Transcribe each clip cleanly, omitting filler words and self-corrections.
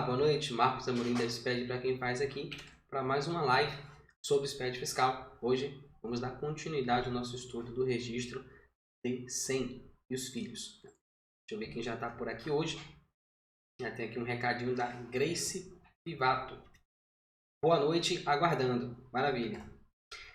boa noite. Marcos Amorim da SPED para quem faz aqui para mais uma live sobre SPED fiscal. Hoje vamos dar continuidade ao nosso estudo do registro D100 e os filhos. Deixa eu ver quem já está por aqui hoje. Já tem aqui um recadinho da Grace Pivato. Boa noite, aguardando. Maravilha.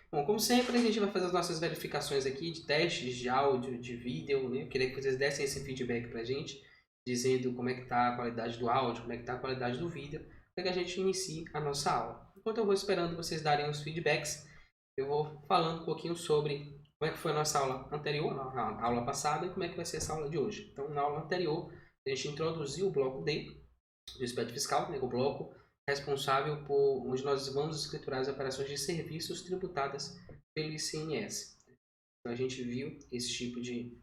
Bom, como sempre, a gente vai fazer as nossas verificações aqui de testes de áudio, de vídeo, né? Eu queria que vocês dessem esse feedback para a gente, dizendo como é que está a qualidade do áudio, como é que está a qualidade do vídeo, para que a gente inicie a nossa aula. Enquanto eu vou esperando vocês darem os feedbacks, eu vou falando um pouquinho sobre como é que foi a nossa aula anterior, a aula passada, e como é que vai ser essa aula de hoje. Então, na aula anterior, a gente introduziu o bloco D do SPED fiscal, né? O bloco responsável por onde nós vamos escriturar as operações de serviços tributadas pelo ICMS. Então, a gente viu esse tipo de...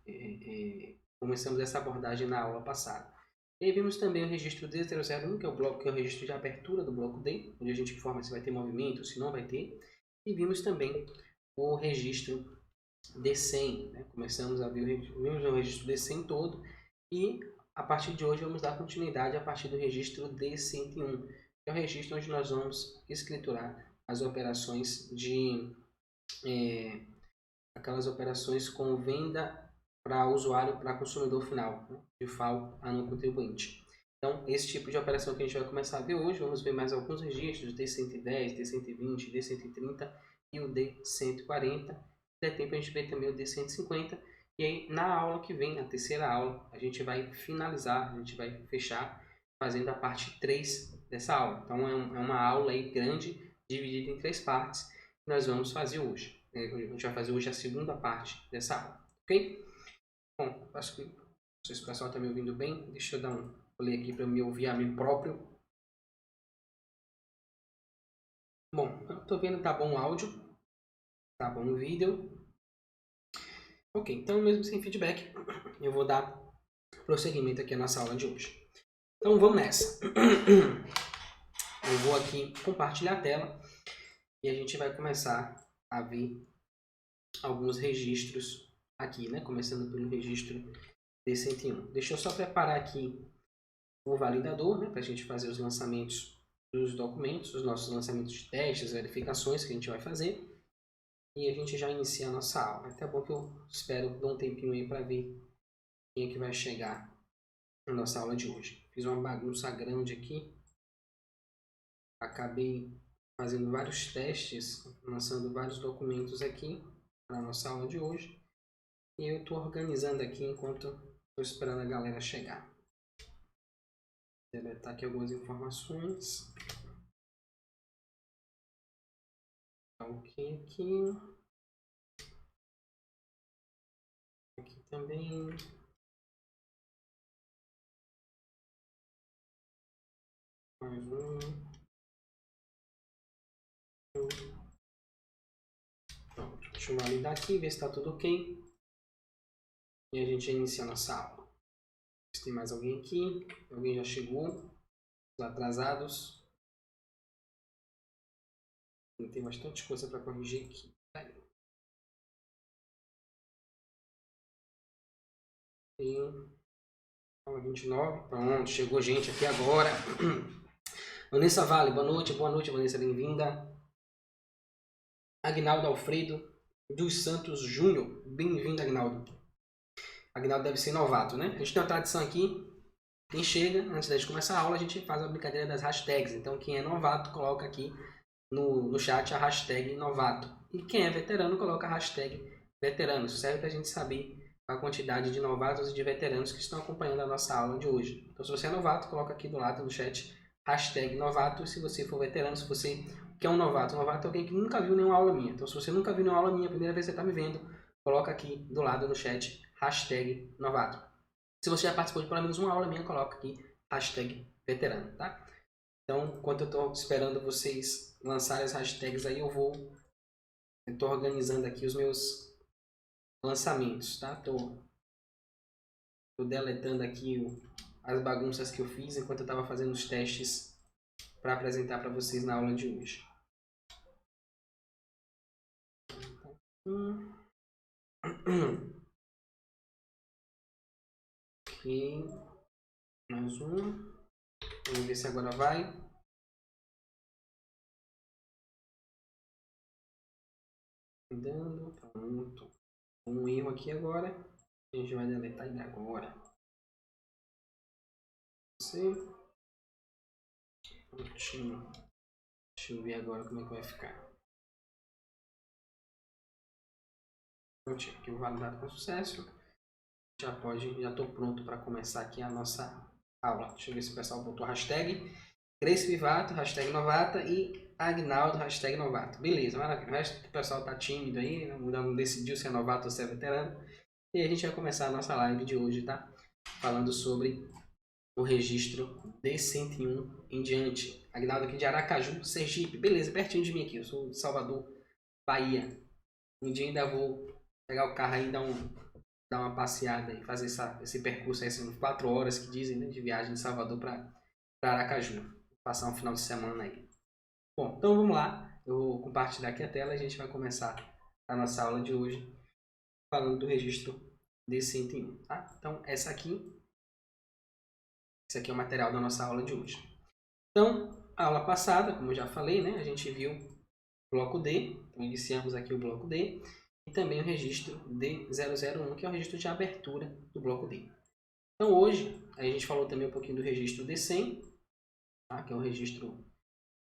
começamos essa abordagem na aula passada. E aí vimos também o registro D001, que é o registro de abertura do bloco D, onde a gente informa se vai ter movimento, se não vai ter. E vimos também o registro D100, né? Começamos a ver vimos o registro D100 todo e a partir de hoje vamos dar continuidade a partir do registro D101, que é o registro onde nós vamos escriturar as operações de aquelas operações com venda para usuário, para consumidor final, né? De FAO a não contribuinte. Então, esse tipo de operação que a gente vai começar a ver hoje, vamos ver mais alguns registros, D110, D120, D130 e o D140. Se der tempo, a gente vê também o D150. E aí, na aula que vem, a terceira aula, a gente vai finalizar, a gente vai fechar fazendo a parte 3 dessa aula. Então, é uma aula aí grande, dividida em 3 partes, que nós vamos fazer hoje. A gente vai fazer hoje a segunda parte dessa aula, ok? Bom, acho que não sei se o pessoal está me ouvindo bem. Deixa eu dar um play aqui para me ouvir a mim próprio. Bom, eu estou vendo que tá bom o áudio, tá bom o vídeo. Ok, então mesmo sem feedback, eu vou dar prosseguimento aqui à nossa aula de hoje. Então vamos nessa. Eu vou aqui compartilhar a tela e a gente vai começar a ver alguns registros aqui, né? Começando pelo registro D101. Deixa eu só preparar aqui o validador, né? Para a gente fazer os lançamentos dos documentos, os nossos lançamentos de testes, verificações que a gente vai fazer. E a gente já inicia a nossa aula. Até bom que eu espero dar um tempinho aí para ver quem é que vai chegar na nossa aula de hoje. Fiz uma bagunça grande aqui. Acabei fazendo vários testes, lançando vários documentos aqui para a nossa aula de hoje. E eu estou organizando aqui enquanto estou esperando a galera chegar. Vou deletar aqui algumas informações. Ok, aqui. Aqui também. Mais um. Pronto. Deixa eu validar aqui, ver se está tudo ok. E a gente já inicia a nossa aula. Se tem mais alguém aqui. Alguém já chegou. Os atrasados. Tem bastante coisa para corrigir aqui. Tem aula 29. Pronto, chegou gente aqui agora. Vanessa Vale, boa noite, Vanessa, bem-vinda. Agnaldo Alfredo dos Santos Júnior, bem-vindo, Agnaldo. Agnaldo deve ser novato, né? A gente tem uma tradição aqui, quem chega, antes da gente começar a aula, a gente faz a brincadeira das hashtags. Então, quem é novato, coloca aqui no chat a hashtag novato. E quem é veterano, coloca a hashtag veterano. Isso serve para a gente saber a quantidade de novatos e de veteranos que estão acompanhando a nossa aula de hoje. Então, se você é novato, coloca aqui do lado do chat hashtag novato. Se você for veterano, se você quer um novato é alguém que nunca viu nenhuma aula minha. Então, se você nunca viu nenhuma aula minha, a primeira vez que você está me vendo, coloca aqui do lado no chat hashtag novato. Se você já participou de pelo menos uma aula minha, coloca aqui hashtag veterano, tá? Então, enquanto eu estou esperando vocês lançarem as hashtags aí, eu estou organizando aqui os meus lançamentos, tá? Estou deletando aqui as bagunças que eu fiz enquanto eu estava fazendo os testes para apresentar para vocês na aula de hoje. Ok, mais um. Vamos ver se agora vai. Cuidando. Pronto. Um erro aqui agora. A gente vai deletar ele agora. Prontinho. Deixa eu ver agora como é que vai ficar. Prontinho. Aqui o validado com sucesso. Já estou pronto para começar aqui a nossa aula. Deixa eu ver se o pessoal botou hashtag Grace Vivato, hashtag novata e Agnaldo, hashtag novato. Beleza, maravilha. O resto do pessoal tá tímido aí, não decidiu se é novato ou se é veterano. E a gente vai começar a nossa live de hoje, tá? Falando sobre o registro D101 em diante. Agnaldo aqui de Aracaju, Sergipe. Beleza, pertinho de mim aqui. Eu sou de Salvador, Bahia. Um dia ainda vou pegar o carro aí e dar uma passeada e fazer esse percurso aí, são 4 horas que dizem, né, de viagem de Salvador para Aracaju. Vou passar um final de semana aí. Bom, então vamos lá. Eu vou compartilhar aqui a tela e a gente vai começar a nossa aula de hoje falando do registro D101, tá? Então, esse aqui é o material da nossa aula de hoje. Então, a aula passada, como eu já falei, né, a gente viu o bloco D, então iniciamos aqui o bloco D, e também o registro D001, que é o registro de abertura do bloco D. Então hoje, a gente falou também um pouquinho do registro D100, tá? Que é o registro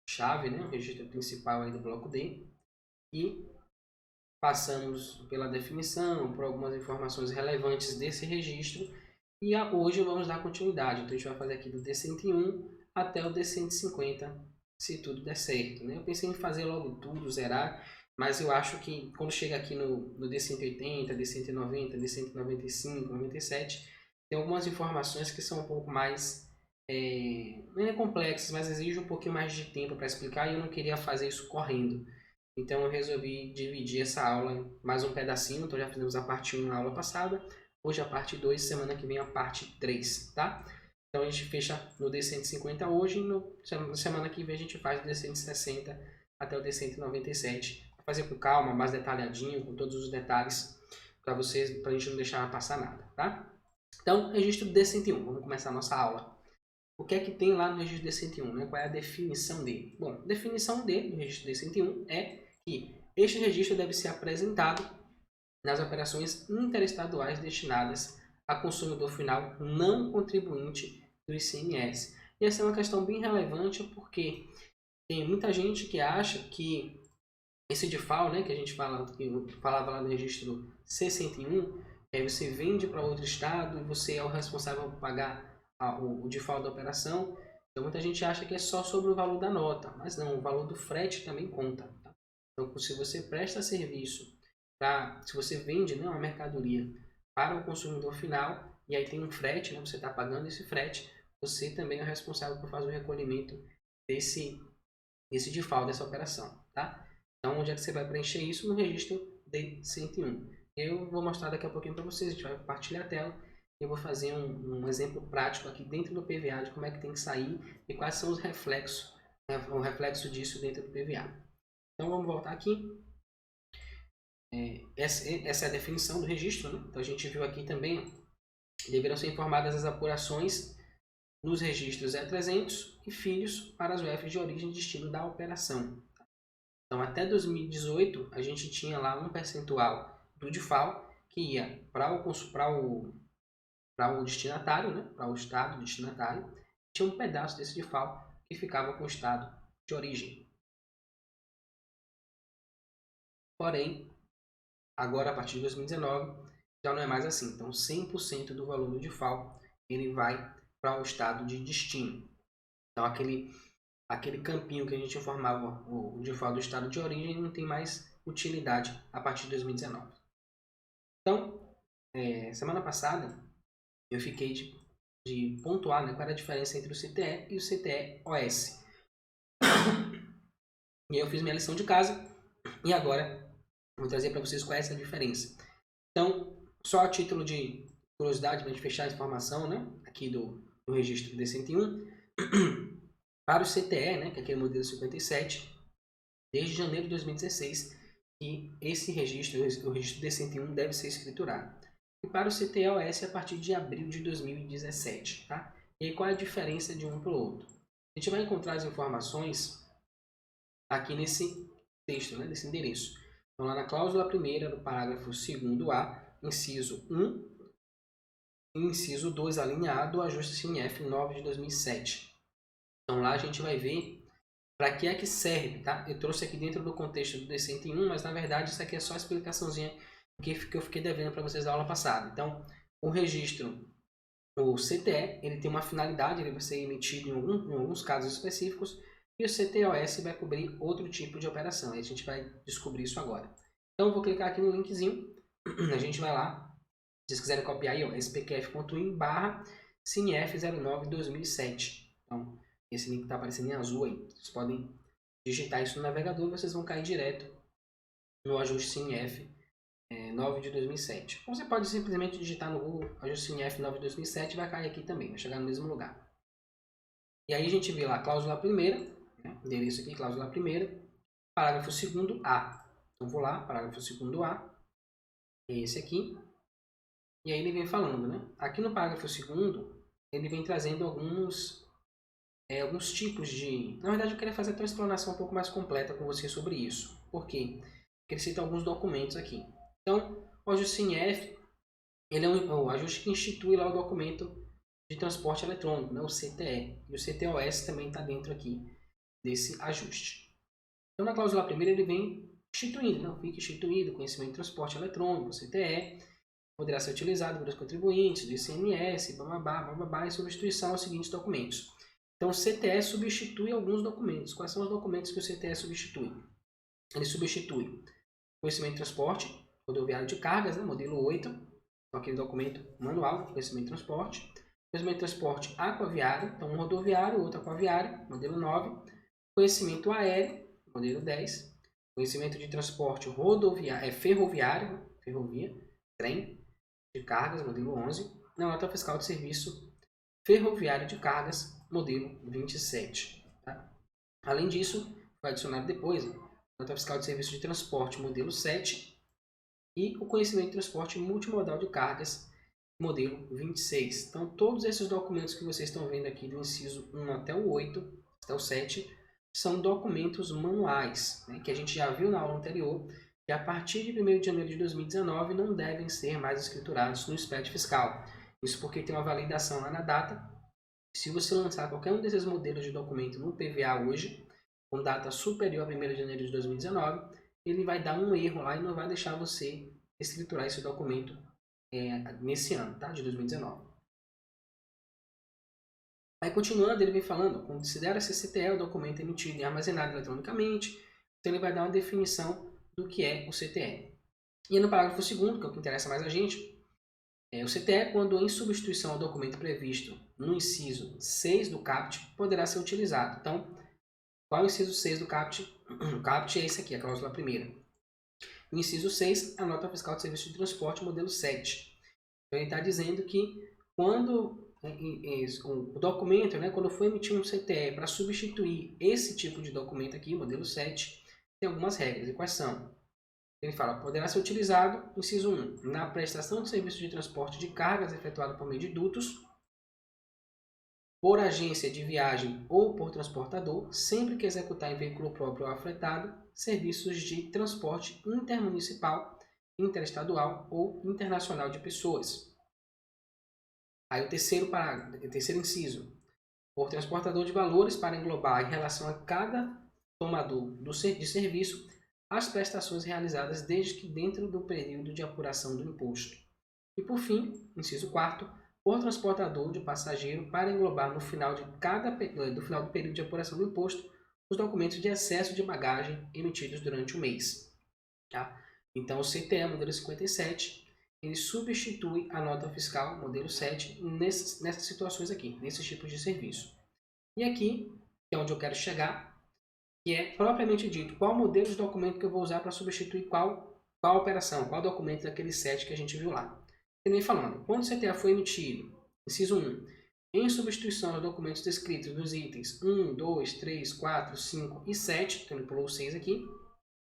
chave, né? O registro principal aí do bloco D. E passamos pela definição, por algumas informações relevantes desse registro. E hoje vamos dar continuidade. Então a gente vai fazer aqui do D101 até o D150, se tudo der certo, né? Eu pensei em fazer logo tudo, zerar, mas eu acho que quando chega aqui no D180, D190, D195, 97, tem algumas informações que são um pouco mais não é complexas, mas exigem um pouquinho mais de tempo para explicar e eu não queria fazer isso correndo. Então eu resolvi dividir essa aula em mais um pedacinho. Então já fizemos a parte 1 na aula passada, hoje a parte 2, semana que vem a parte 3, tá? Então a gente fecha no D150 hoje e na semana que vem a gente faz do D160 até o D197. Vou fazer com calma, mais detalhadinho, com todos os detalhes para vocês, para a gente não deixar passar nada, tá? Então, registro D101, vamos começar a nossa aula. O que é que tem lá no registro D101, né? Qual é a definição dele? Bom, a definição dele, do registro D101, é que este registro deve ser apresentado nas operações interestaduais destinadas a consumidor final não contribuinte do ICMS. E essa é uma questão bem relevante porque tem muita gente que acha que esse DIFAL, né, que a gente falava lá no registro C101, que aí você vende para outro estado e você é o responsável por pagar o DIFAL da operação. Então muita gente acha que é só sobre o valor da nota, mas não, o valor do frete também conta. Tá? Então se você presta serviço, se você vende, né, uma mercadoria para o consumidor final e aí tem um frete, né, você está pagando esse frete, você também é responsável por fazer o recolhimento desse DIFAL, dessa operação. Tá? Então onde é que você vai preencher isso? No registro D101. Eu vou mostrar daqui a pouquinho para vocês, a gente vai compartilhar a tela. Eu vou fazer um exemplo prático aqui dentro do PVA de como é que tem que sair e quais são os reflexos, né, o reflexo disso dentro do PVA. Então vamos voltar aqui. Essa é a definição do registro, né? Então a gente viu aqui também, deverão ser informadas as apurações nos registros E300 e filhos para as UFs de origem e destino da operação. Então até 2018 a gente tinha lá um percentual do DIFAL que ia para o destinatário, né? Para o estado destinatário, tinha um pedaço desse DIFAL que ficava com o estado de origem. Porém, agora a partir de 2019 já não é mais assim. Então 100% do valor do DIFAL ele vai para o estado de destino. Então aquele campinho que a gente informava o DIFAL do estado de origem não tem mais utilidade a partir de 2019. Então, semana passada eu fiquei de pontuar, né, qual era a diferença entre o CTE e o CTE-OS. E aí eu fiz minha lição de casa e agora vou trazer para vocês qual é essa diferença. Então, só a título de curiosidade, para a gente fechar a informação, né, aqui do registro D101, para o CTE, né, que é aquele modelo 57, desde janeiro de 2016, que esse registro, o registro D101, deve ser escriturado. E para o CTE-OS a partir de abril de 2017. Tá? E aí, qual é a diferença de um para o outro? A gente vai encontrar as informações aqui nesse texto, né, nesse endereço. Então, lá na cláusula primeira, no parágrafo 2º-A, inciso 1, e inciso 2, alinhado, ajuste CNF 9 de 2007. Então, lá a gente vai ver para que é que serve, tá? Eu trouxe aqui dentro do contexto do D101, mas na verdade isso aqui é só a explicaçãozinha que eu fiquei devendo para vocês da aula passada. Então, o registro, o CTE, ele tem uma finalidade, ele vai ser emitido em alguns casos específicos, e o CTOS vai cobrir outro tipo de operação. E a gente vai descobrir isso agora. Então, eu vou clicar aqui no linkzinho, a gente vai lá, se vocês quiserem copiar aí, ó, spqf.in/CNF09-2007. Então, esse link está aparecendo em azul aí. Vocês podem digitar isso no navegador e vocês vão cair direto no ajuste CNF 9 de 2007. Ou você pode simplesmente digitar no Google ajuste CNF 9 de 2007 e vai cair aqui também, vai chegar no mesmo lugar. E aí a gente vê lá a cláusula primeira, né, endereço aqui, cláusula primeira, parágrafo 2º-A. Então vou lá, parágrafo 2º-A, é esse aqui. E aí ele vem falando, né? Aqui no parágrafo 2º, ele vem trazendo alguns tipos de... Na verdade, eu queria fazer até uma explanação um pouco mais completa com você sobre isso. Por quê? Porque ele cita alguns documentos aqui. Então, o ajuste CNF, ele é o ajuste que institui lá o documento de transporte eletrônico, né? O CTE. E o CTOS também está dentro aqui desse ajuste. Então, na cláusula primeira, ele vem instituindo, não fica instituído, conhecimento de transporte eletrônico, CTE, poderá ser utilizado pelos contribuintes do ICMS, bababá, em substituição aos seguintes documentos. Então, o CTE substitui alguns documentos. Quais são os documentos que o CTE substitui? Ele substitui conhecimento de transporte rodoviário de cargas, né, modelo 8, então aquele documento manual, conhecimento de transporte. Conhecimento de transporte aquaviário, então um rodoviário, outro aquaviário, modelo 9. Conhecimento aéreo, modelo 10. Conhecimento de transporte ferroviário, ferrovia, trem de cargas, modelo 11. Na nota fiscal de serviço ferroviário de cargas, modelo 27. Tá? Além disso, foi adicionado depois a nota fiscal de serviço de transporte, modelo 7, e o conhecimento de transporte multimodal de cargas, modelo 26. Então, todos esses documentos que vocês estão vendo aqui, do inciso 1 até o 8, até o 7, são documentos manuais, né, que a gente já viu na aula anterior, que a partir de 1º de janeiro de 2019 não devem ser mais escriturados no SPED fiscal. Isso porque tem uma validação lá na data. Se você lançar qualquer um desses modelos de documento no PVA hoje, com data superior a 1º de janeiro de 2019, ele vai dar um erro lá e não vai deixar você escriturar esse documento nesse ano, tá? De 2019. Aí continuando, ele vem falando, considera-se CTE o documento emitido e armazenado eletronicamente, então ele vai dar uma definição do que é o CTE. E no parágrafo 2º, que é o que interessa mais a gente, o CTE, quando em substituição ao documento previsto no inciso 6 do CAPT, poderá ser utilizado. Então, qual é o inciso 6 do CAPT? O CAPT é esse aqui, a cláusula primeira. No inciso 6, a nota fiscal de serviço de transporte, modelo 7. Então, ele está dizendo que quando o documento, né, quando for emitir um CTE para substituir esse tipo de documento aqui, modelo 7, tem algumas regras. E quais são? Ele fala, poderá ser utilizado, inciso 1, na prestação de serviço de transporte de cargas efetuado por meio de dutos, por agência de viagem ou por transportador, sempre que executar em veículo próprio ou afetado, serviços de transporte intermunicipal, interestadual ou internacional de pessoas. Aí o terceiro inciso, por transportador de valores para englobar em relação a cada tomador de serviço as prestações realizadas desde que dentro do período de apuração do imposto. E por fim, inciso 4º, por transportador de passageiro para englobar no final do período de apuração do imposto os documentos de excesso de bagagem emitidos durante o mês. Tá? Então, o CTE modelo 57, ele substitui a nota fiscal modelo 7 nessas situações aqui, nesses tipos de serviço. E aqui, que é onde eu quero chegar, que é propriamente dito qual modelo de documento que eu vou usar para substituir qual operação, qual documento daquele 7 que a gente viu lá. Ele vem falando, quando o CTA foi emitido, inciso 1, em substituição aos documentos descritos nos itens 1, 2, 3, 4, 5 e 7, então ele pulou o 6 aqui,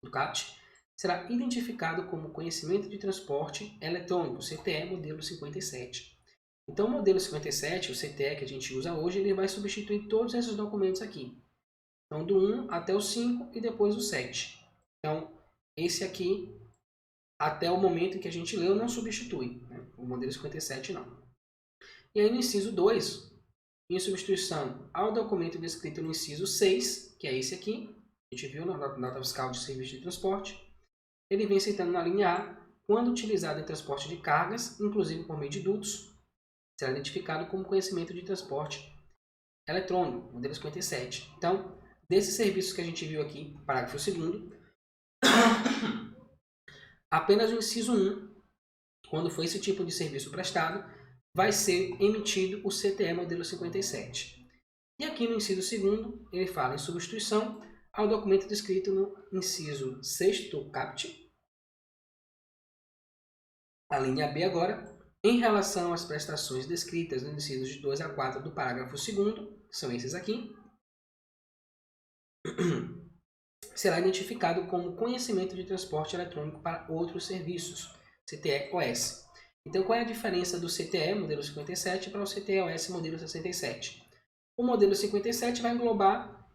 do CAPT, será identificado como conhecimento de transporte eletrônico, CTE modelo 57. Então, o modelo 57, o CTE que a gente usa hoje, ele vai substituir todos esses documentos aqui. Então, do 1 até o 5 e depois o 7. Então, esse aqui, até o momento em que a gente leu, não substitui, né? O modelo 57 não. E aí, no inciso 2, em substituição ao documento descrito no inciso 6, que é esse aqui, a gente viu na nota fiscal de serviço de transporte, ele vem citando na linha A, quando utilizado em transporte de cargas, inclusive por meio de dutos, será identificado como conhecimento de transporte eletrônico, modelo 57. Então, desses serviços que a gente viu aqui, parágrafo 2º, apenas o inciso 1, quando for esse tipo de serviço prestado, vai ser emitido o CTE modelo 57. E aqui no inciso 2º, ele fala em substituição ao documento descrito no inciso 6º caput, a linha B agora, em relação às prestações descritas nos incisos de 2 a 4 do parágrafo 2º, que são esses aqui, será identificado como conhecimento de transporte eletrônico para outros serviços, CTE-OS. Então, qual é a diferença do CTE modelo 57 para o CTE-OS modelo 67? O modelo 57 vai englobar,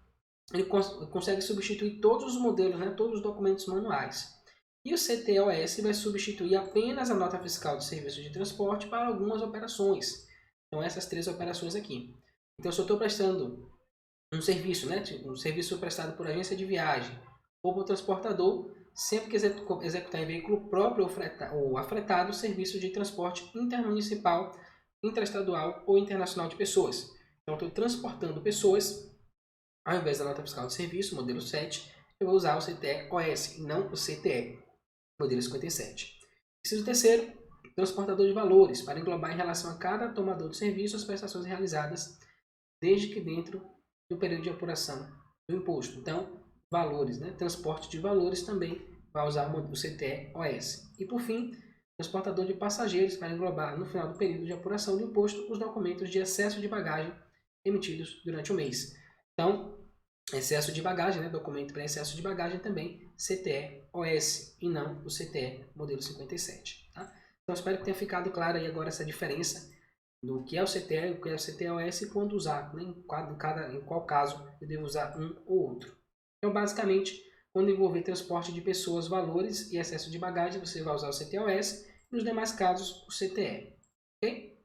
ele consegue substituir todos os modelos, né, todos os documentos manuais. E o CTE-OS vai substituir apenas a nota fiscal de serviço de transporte para algumas operações. Então, essas 3 operações aqui. Então, se eu estou prestando um serviço, né, um serviço prestado por agência de viagem ou por transportador, sempre que executar em veículo próprio ou afretado, serviço de transporte intermunicipal, intraestadual ou internacional de pessoas. Então, estou transportando pessoas, ao invés da nota fiscal de serviço, modelo 7, eu vou usar o CTE-OS e não o CTE, modelo 57. Inciso 3º, transportador de valores, para englobar em relação a cada tomador de serviço as prestações realizadas, desde que dentro do período de apuração do imposto. Então, valores, né? Transporte de valores também vai usar o CTE-OS. E por fim, transportador de passageiros para englobar no final do período de apuração do imposto os documentos de excesso de bagagem emitidos durante o mês. Então, excesso de bagagem, né? Documento para excesso de bagagem também CTE-OS e não o CTE modelo 57. Tá? Então, espero que tenha ficado claro aí agora essa diferença do que é o CTE e o que é o CTE-OS e quando usar, né? em qual caso eu devo usar um ou outro. Então, basicamente, quando envolver transporte de pessoas, valores e excesso de bagagem, você vai usar o CTE-OS e nos demais casos o CTE. Ok?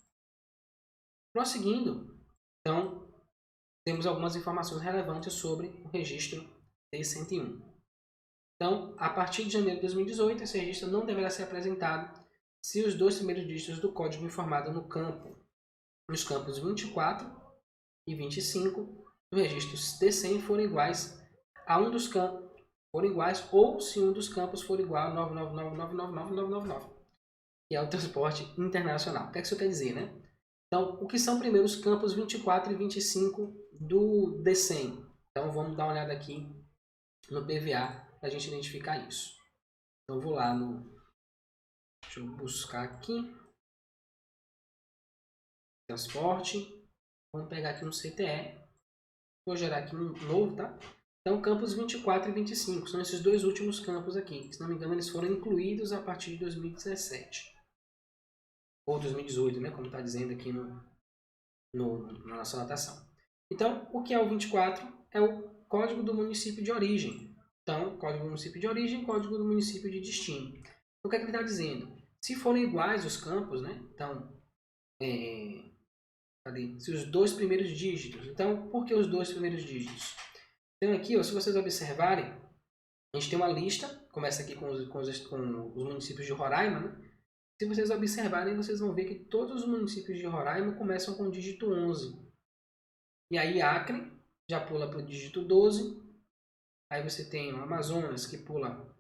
Prosseguindo, então, temos algumas informações relevantes sobre o registro D101. Então, a partir de janeiro de 2018, esse registro não deverá ser apresentado se os 2 primeiros dígitos do código informado nos campos 24 e 25 do registro D100 forem iguais a um dos campos, ou se um dos campos for igual a 999999999, que é o transporte internacional. O que isso quer dizer, né? Então, o que são primeiro os campos 24 e 25 do D100? Então, vamos dar uma olhada aqui no PVA para a gente identificar isso. Então, eu vou lá no... Deixa eu buscar aqui. Transporte. Vamos pegar aqui um CTE. Vou gerar aqui um novo, tá? Então, campos 24 e 25 são esses 2 últimos campos aqui. Se não me engano, eles foram incluídos a partir de 2017. Ou 2018, né? Como está dizendo aqui na nossa anotação. Então, o que é o 24? É o código do município de origem. Então, código do município de origem, código do município de destino. Então, o que é que ele está dizendo? Se forem iguais os campos, né? Então, se os 2 primeiros dígitos. Então, por que os 2 primeiros dígitos? Então, aqui, ó, se vocês observarem, a gente tem uma lista, começa aqui com os municípios de Roraima, né? Se vocês observarem, vocês vão ver que todos os municípios de Roraima começam com o dígito 11. E aí Acre já pula para o dígito 12. Aí você tem o Amazonas que pula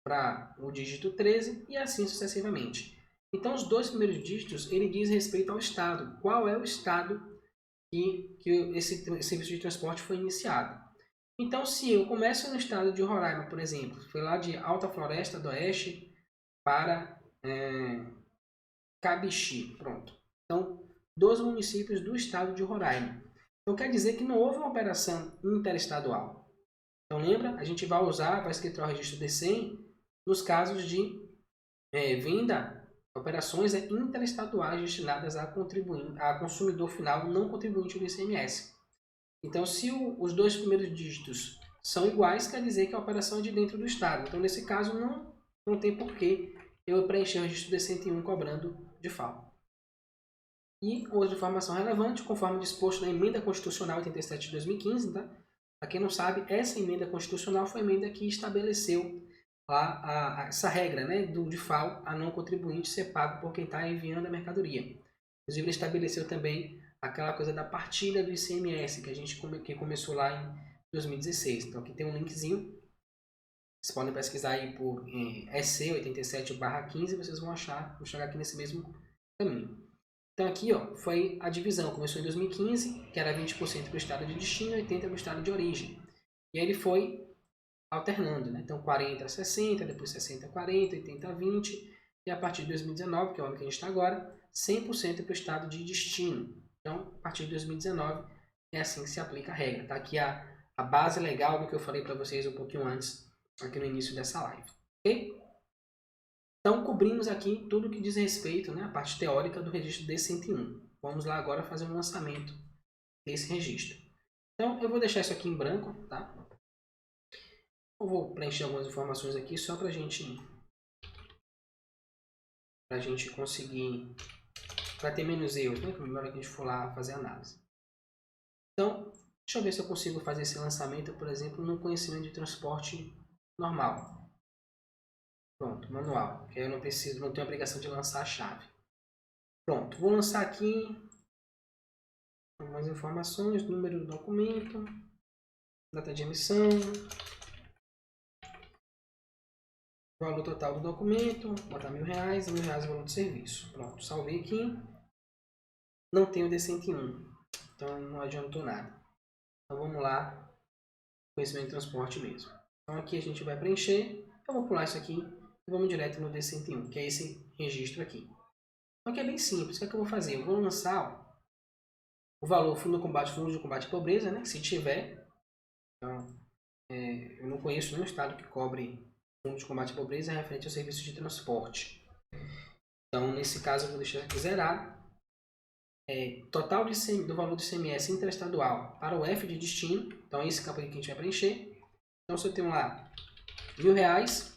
para o dígito 13 e assim sucessivamente. Então os 2 primeiros dígitos, ele diz respeito ao estado. Qual é o estado que esse serviço de transporte foi iniciado? Então se eu começo no estado de Roraima, por exemplo, foi lá de Alta Floresta do Oeste para Cabixi, pronto. Então, 12 municípios do estado de Roraima. Então, quer dizer que não houve uma operação interestadual. Então, lembra? A gente vai escriturar o registro D100 nos casos de venda Operações interestaduais destinadas a consumidor final não contribuinte do ICMS. Então, se os dois primeiros dígitos são iguais, quer dizer que a operação é de dentro do Estado. Então, nesse caso, não tem porquê eu preencher o registro D101 cobrando de FAO. E outra informação relevante, conforme disposto na Emenda Constitucional 87 de 2015, tá? Para quem não sabe, essa emenda constitucional foi a emenda que estabeleceu essa regra, né, de FAO a não contribuinte ser pago por quem está enviando a mercadoria. Inclusive, ele estabeleceu também aquela coisa da partilha do ICMS, que começou lá em 2016. Então, aqui tem um linkzinho. Vocês podem pesquisar aí por EC 87/15 e vocês vão chegar aqui nesse mesmo caminho. Então, aqui foi a divisão. Começou em 2015, que era 20% para o estado de destino e 80% para o estado de origem. E aí ele foi alternando, né? Então 40 a 60, depois 60 a 40, 80 a 20, e a partir de 2019, que é o ano que a gente está agora, 100% para o estado de destino. Então, a partir de 2019, é assim que se aplica a regra. Tá aqui a base legal do que eu falei para vocês um pouquinho antes, aqui no início dessa live. Ok? Então, cobrimos aqui tudo que diz respeito, né, à parte teórica do registro D101. Vamos lá agora fazer um lançamento desse registro. Então, eu vou deixar isso aqui em branco, tá? Eu vou preencher algumas informações aqui só para a gente conseguir, para ter menos erros, né? Na hora que a gente for lá fazer a análise. Então, deixa eu ver se eu consigo fazer esse lançamento, por exemplo, no conhecimento de transporte normal. Pronto, manual. Que aí eu não tenho a obrigação de lançar a chave. Pronto, vou lançar aqui algumas informações, número do documento, data de emissão, valor total do documento, botar R$1.000, R$1.000 o valor do serviço. Pronto, salvei aqui. Não tenho D101, então não adiantou nada. Então vamos lá, conhecimento de transporte mesmo. Então aqui a gente vai preencher, eu vou pular isso aqui e vamos direto no D101, que é esse registro aqui. Então aqui é bem simples, o que é que eu vou fazer? Eu vou lançar o valor fundo de combate à pobreza, né? Se tiver. Então, eu não conheço nenhum estado que cobre fundo de combate à pobreza referente ao serviço de transporte. Então, nesse caso, eu vou deixar aqui zerado. Total do valor do ICMS interestadual para o F de destino. Então, é esse campo aqui que a gente vai preencher. Então, se eu tenho lá R$1.000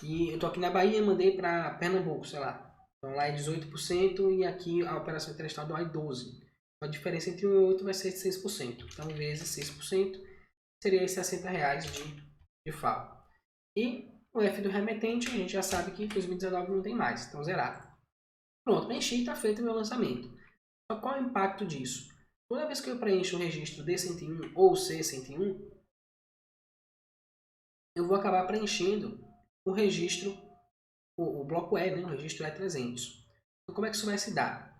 e eu estou aqui na Bahia e mandei para Pernambuco, sei lá. Então, lá é 18% e aqui a operação interestadual é 12%. A diferença entre 1 e 8 vai ser de 6%. Então, vezes 6% seria R$60 de FAO. E o F do remetente, a gente já sabe que em 2019 não tem mais. Então, zerado. Pronto, preenchi e está feito o meu lançamento. Só qual é o impacto disso? Toda vez que eu preencho o registro D101 ou C101, eu vou acabar preenchendo o registro, o bloco E, né? O registro E300. Então, como é que isso vai se dar?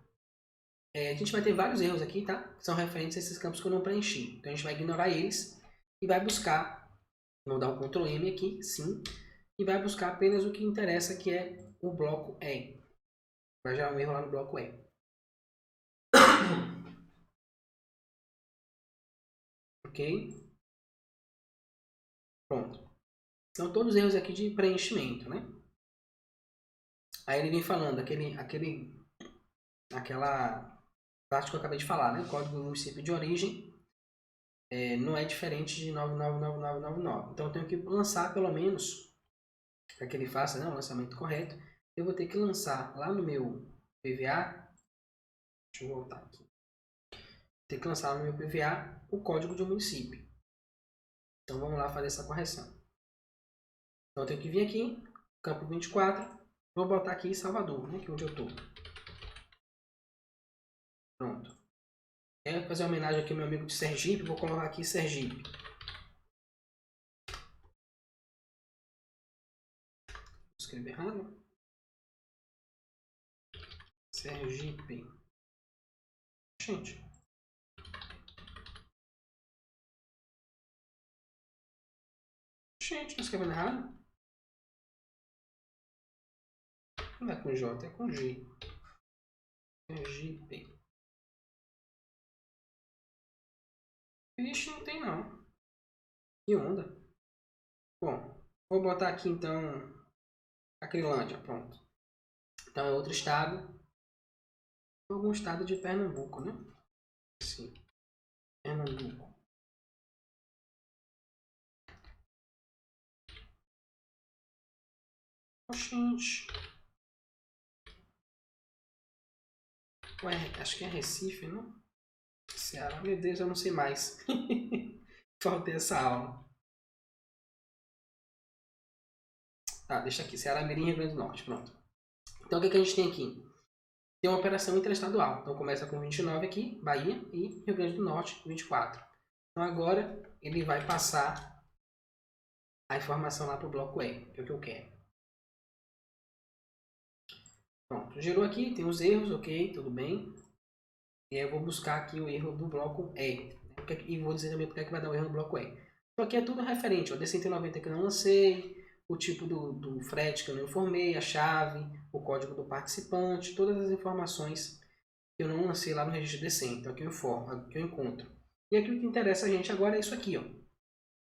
A gente vai ter vários erros aqui, tá? Que são referentes a esses campos que eu não preenchi. Então, a gente vai ignorar eles e vai buscar, vou dar um Ctrl M aqui, sim, e vai buscar apenas o que interessa, que é o bloco E. Vai gerar um erro lá no bloco E. Ok? Pronto. Então, todos os erros aqui de preenchimento, né? Aí ele vem falando, aquela parte que eu acabei de falar, né? O código do município de origem não é diferente de 999999. Então, eu tenho que lançar pelo menos, para que ele faça, né, o lançamento correto, eu vou ter que lançar lá no meu PVA, deixa eu voltar aqui, ter que lançar no meu PVA o código de um município. Então, vamos lá fazer essa correção. Então, eu tenho que vir aqui, campo 24, vou botar aqui Salvador, né, que é onde eu estou. Pronto. Quero fazer uma homenagem aqui ao meu amigo de Sergipe, vou colocar aqui Sergipe. Escrevi errado. Sergipe. Gente. Gente, não escrevendo errado? Não é com J, é com G. Sergipe. Vixe, não tem não. Que onda. Bom, vou botar aqui então Acrilândia, pronto. Então é outro estado. Algum estado de Pernambuco, né? Sim. Pernambuco. Oxente. Ué, acho que é Recife, não? Ceará. Meu Deus, eu não sei mais. Faltei essa aula. Tá, deixa aqui. Ceará, Mirim, Rio Grande do Norte. Pronto. Então o que a gente tem aqui? Tem uma operação interestadual. Então começa com 29 aqui, Bahia, e Rio Grande do Norte, 24. Então agora ele vai passar a informação lá para o bloco E, que é o que eu quero. Pronto, gerou aqui, tem os erros, ok, tudo bem. E aí eu vou buscar aqui o erro do bloco E. E vou dizer também porque é que vai dar o erro no bloco E. Então aqui é tudo referente, ó, D190 que eu não lancei, o tipo do frete que eu não informei, a chave, o código do participante, todas as informações que eu não lancei lá no registro D100. Então aqui eu informo, aqui eu encontro. E aqui o que interessa a gente agora é isso aqui, ó.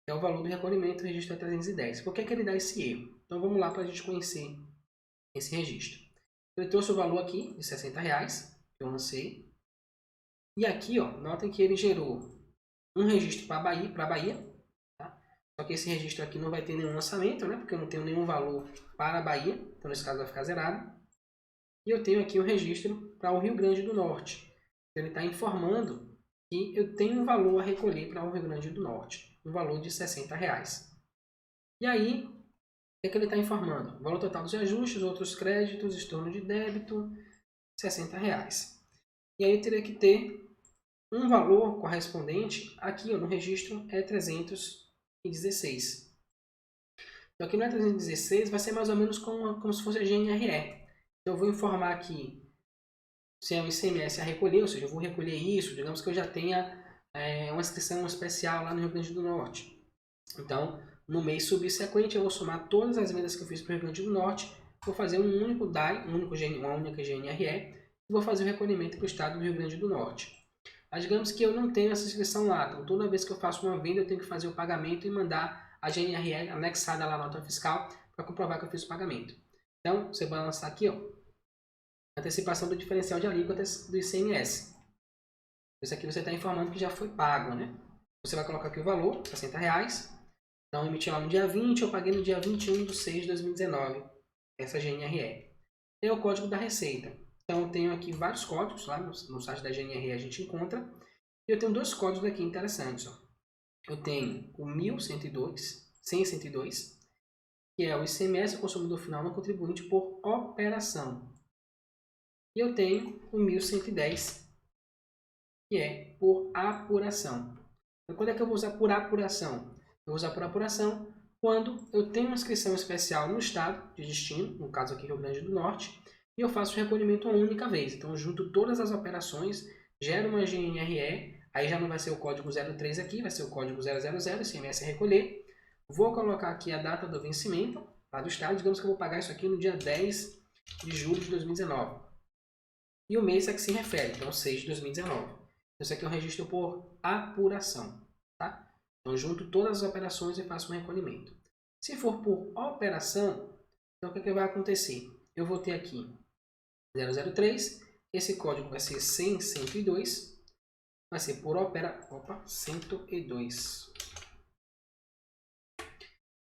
É o valor do recolhimento do registro 310. Por que é que ele dá esse erro? Então vamos lá para a gente conhecer esse registro. Eu trouxe o valor aqui de R$60 que eu lancei. E aqui, ó, notem que ele gerou um registro para Bahia, tá? Só que esse registro aqui não vai ter nenhum lançamento, né? Porque eu não tenho nenhum valor para a Bahia, então nesse caso vai ficar zerado. E eu tenho aqui o registro para o Rio Grande do Norte. Então, ele está informando que eu tenho um valor a recolher para o Rio Grande do Norte, um valor de R$60. E aí, o que é que ele está informando? O valor total dos ajustes, outros créditos, estorno de débito, R$60. E aí eu teria que ter um valor correspondente, aqui ó, no registro é 316. Então aqui no E316 vai ser mais ou menos como se fosse a GNRE. Então eu vou informar aqui se é um ICMS a recolher, ou seja, eu vou recolher isso, digamos que eu já tenha uma inscrição especial lá no Rio Grande do Norte. Então, no mês subsequente, eu vou somar todas as vendas que eu fiz para o Rio Grande do Norte, vou fazer um único DAI, uma única GNRE, e vou fazer o recolhimento para o estado do Rio Grande do Norte. Mas digamos que eu não tenho essa inscrição lá, então toda vez que eu faço uma venda, eu tenho que fazer o pagamento e mandar a GNRE anexada lá na nota fiscal para comprovar que eu fiz o pagamento. Então, você vai lançar aqui, ó, antecipação do diferencial de alíquotas do ICMS. Isso aqui você está informando que já foi pago, né? Você vai colocar aqui o valor, R$60. Então, eu emiti lá no dia 20, eu paguei no dia 21/6/2019, essa GNRE. Tem o código da Receita. Então, eu tenho aqui vários códigos, lá no site da GNRE a gente encontra. E eu tenho dois códigos aqui interessantes. Ó. Eu tenho o 1102, que é o ICMS, o consumidor final não contribuinte por operação. E eu tenho o 1110, que é por apuração. Então, quando é que eu vou usar por apuração? Eu vou usar por apuração quando eu tenho uma inscrição especial no estado de destino, no caso aqui Rio Grande do Norte, e eu faço o recolhimento uma única vez. Então, eu junto todas as operações, gero uma GNRE, aí já não vai ser o código 03 aqui, vai ser o código 000, ICMS a recolher. Vou colocar aqui a data do vencimento lá do estado, digamos que eu vou pagar isso aqui no dia 10 de julho de 2019. E o mês a que se refere, então 6 de 2019. Então, isso aqui é um registro por apuração. Tá? Então, junto todas as operações e faço um recolhimento. Se for por operação, então o que vai acontecer? Eu vou ter aqui 003, esse código vai ser 100.102, vai ser por 102.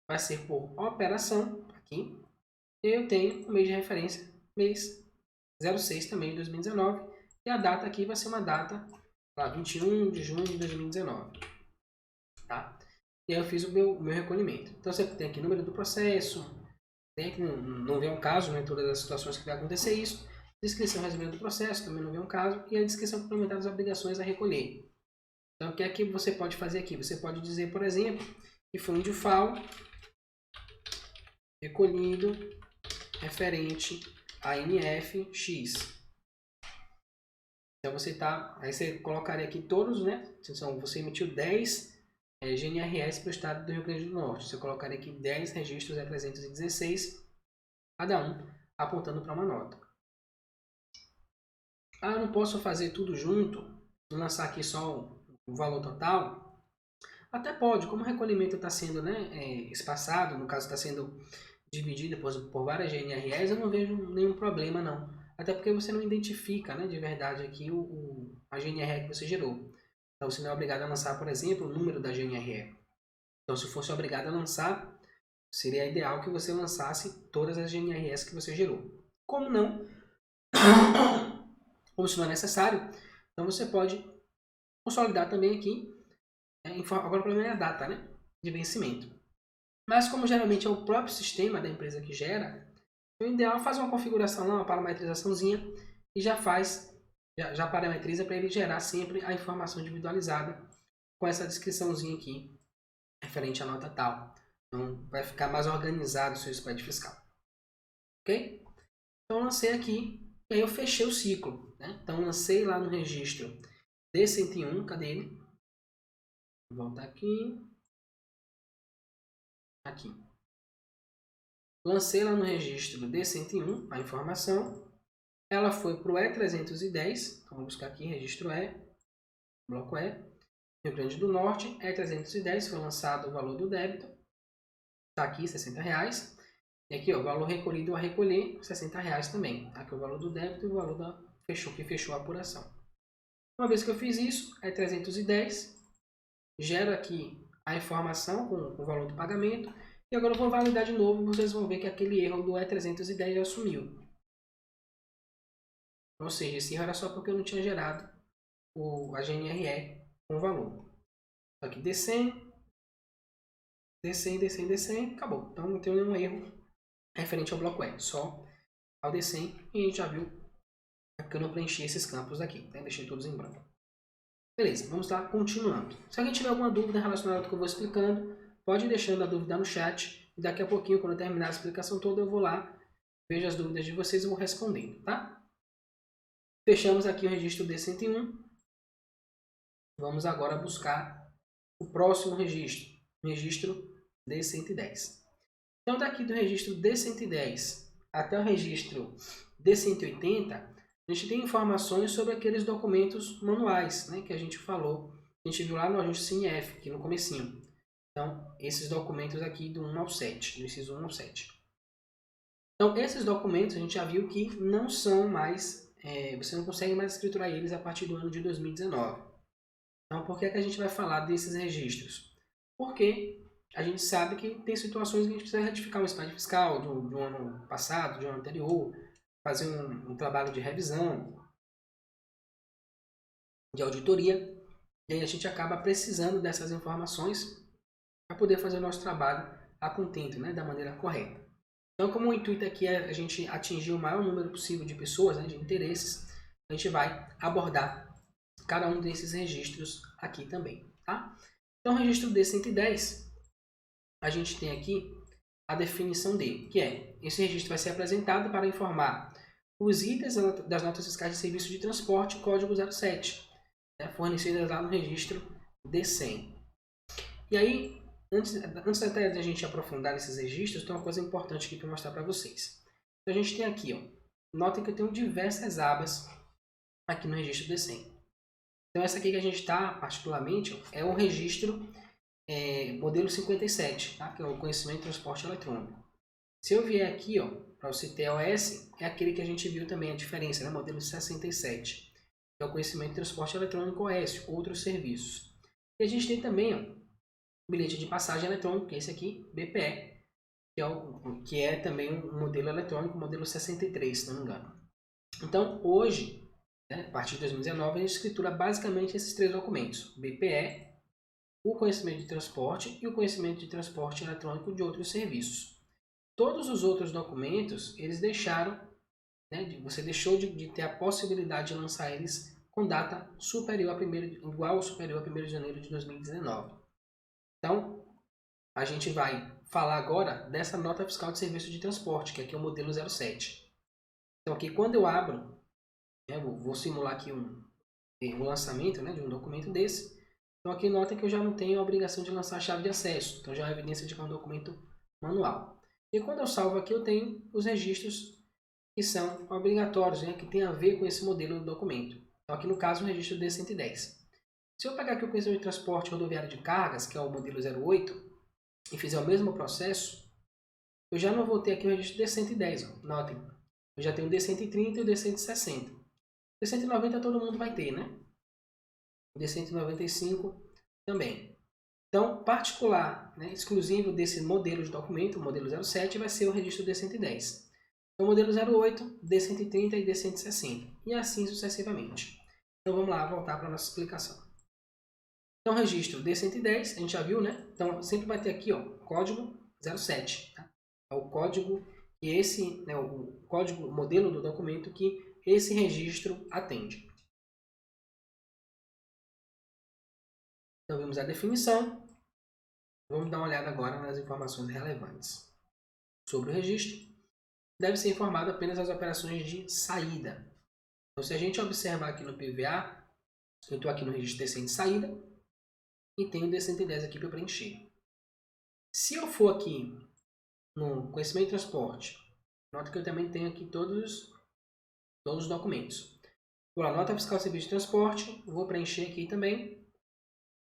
Vai ser por operação, aqui, e eu tenho o mês de referência, mês 06 também de 2019, e a data aqui vai ser uma data, lá, 21 de junho de 2019. Tá? E aí eu fiz o meu recolhimento. Então você tem aqui o número do processo, tem aqui, não vem um caso, né, todas as situações que vai acontecer isso, descrição recebida do processo, também não vem um caso, e a descrição complementar das obrigações a recolher. Então o que é que você pode fazer aqui? Você pode dizer, por exemplo, que foi um DIFAL recolhido referente a NFX. Então aí você colocaria aqui todos, né? Então, você emitiu 10 GNRS para o estado do Rio Grande do Norte. Você colocaria aqui 10 registros E316, cada um apontando para uma nota. Ah, eu não posso fazer tudo junto, lançar aqui só o valor total? Até pode, como o recolhimento está sendo, né, espaçado, no caso está sendo dividir depois por várias GNREs, eu não vejo nenhum problema não. Até porque você não identifica, né, de verdade aqui a GNRE que você gerou. Então você não é obrigado a lançar, por exemplo, o número da GNRE. Então se fosse obrigado a lançar, seria ideal que você lançasse todas as GNREs que você gerou. Como não? Como isso não é necessário, então você pode consolidar também aqui, agora o problema é a data, né, de vencimento. Mas como geralmente é o próprio sistema da empresa que gera, o ideal é fazer uma configuração, uma parametrizaçãozinha e já parametriza para ele gerar sempre a informação individualizada com essa descriçãozinha aqui referente à nota tal. Então vai ficar mais organizado o seu spread fiscal. Ok? Então lancei aqui e aí eu fechei o ciclo. Né? Então lancei lá no registro D101, cadê ele? Vou voltar aqui. Aqui. Lancei lá no registro D101 a informação. Ela foi para o E310. Então vou buscar aqui registro E, bloco E. Rio Grande do Norte, E310 foi lançado o valor do débito. Está aqui R$60. E aqui ó, o valor recolhido a recolher, R$60 também. Tá? Aqui o valor do débito e o valor que fechou a apuração. Uma vez que eu fiz isso, E310, gero aqui a informação com o valor do pagamento. E agora eu vou validar de novo e vocês vão ver que aquele erro do E310 já sumiu. Ou seja, esse erro era só porque eu não tinha gerado a GNRE com o valor. Aqui D100, acabou. Então não tem nenhum erro referente ao bloco E, só ao D100 e a gente já viu porque eu não preenchi esses campos aqui, né? Deixei todos em branco. Beleza, vamos lá, continuando. Se alguém tiver alguma dúvida relacionada ao que eu vou explicando, pode ir deixando a dúvida no chat e daqui a pouquinho, quando eu terminar a explicação toda, eu vou lá, vejo as dúvidas de vocês e vou respondendo, tá? Fechamos aqui o registro D101. Vamos agora buscar o próximo registro, o registro D110. Então, daqui do registro D110 até o registro D180, a gente tem informações sobre aqueles documentos manuais, né, que a gente falou, a gente viu lá no ajuste CNF, aqui no comecinho. Então, esses documentos aqui do 1 ao 7, do inciso 1 ao 7. Então, esses documentos a gente já viu que não são mais, você não consegue mais escriturar eles a partir do ano de 2019. Então, por que a gente vai falar desses registros? Porque a gente sabe que tem situações que a gente precisa retificar um spread fiscal do ano passado, do ano anterior, fazer um trabalho de revisão, de auditoria, e aí a gente acaba precisando dessas informações para poder fazer o nosso trabalho a contento, né, da maneira correta. Então, como o intuito aqui é a gente atingir o maior número possível de pessoas, né, de interesses, a gente vai abordar cada um desses registros aqui também, tá? Então, o registro D110, a gente tem aqui a definição dele, que é, esse registro vai ser apresentado para informar os itens das notas fiscais de serviço de transporte, código 07, né, fornecidas lá no registro D100. E aí, antes até de a gente aprofundar nesses registros, tem uma coisa importante aqui para mostrar para vocês. Então, a gente tem aqui, ó, notem que eu tenho diversas abas aqui no registro D100. Então, essa aqui que a gente está, particularmente, ó, é o registro modelo 57, tá? Que é o conhecimento de transporte eletrônico. Se eu vier aqui, para o CTOS, é aquele que a gente viu também a diferença, né? Modelo 67, que é o conhecimento de transporte eletrônico OS, outros serviços. E a gente tem também, ó, bilhete de passagem eletrônico, que é esse aqui, BPE, que é também um modelo eletrônico, modelo 63, se não me engano. Então, hoje, né, a partir de 2019, a gente escritura basicamente esses três documentos, BPE, o conhecimento de transporte e o conhecimento de transporte eletrônico de outros serviços. Todos os outros documentos, eles deixaram, né, você deixou de ter a possibilidade de lançar eles com data superior a igual ou superior a 1º de janeiro de 2019. Então, a gente vai falar agora dessa nota fiscal de serviço de transporte, que aqui é o modelo 07. Então, aqui quando eu abro, né, vou simular aqui um lançamento, né, de um documento desse. Então, aqui nota que eu já não tenho a obrigação de lançar a chave de acesso. Então, já é evidência de que é um documento manual. E quando eu salvo aqui, eu tenho os registros que são obrigatórios, né, que tem a ver com esse modelo do documento. Então, aqui no caso, o registro D110. Se eu pegar aqui o conhecimento de transporte rodoviário de cargas, que é o modelo 08, e fizer o mesmo processo, eu já não vou ter aqui o registro D110, ó. Notem, eu já tenho o D130 e o D160. O D190 todo mundo vai ter, né? O D195 também. Então, particular, né, exclusivo desse modelo de documento, o modelo 07, vai ser o registro D110. Então, modelo 08, D130 e D160. E assim sucessivamente. Então, vamos lá, voltar para a nossa explicação. Então, registro D110, a gente já viu, né? Então, sempre vai ter aqui, ó, código 07. Tá? É o código que esse, né, o código, o modelo do documento que esse registro atende. Então, vimos a definição. Vamos dar uma olhada agora nas informações relevantes. Sobre o registro, deve ser informado apenas as operações de saída. Então, se a gente observar aqui no PVA, eu estou aqui no registro decente de saída e tenho o D110 aqui para preencher. Se eu for aqui no conhecimento e transporte, nota que eu também tenho aqui todos os documentos. Vou lá, nota fiscal serviço de transporte, vou preencher aqui também,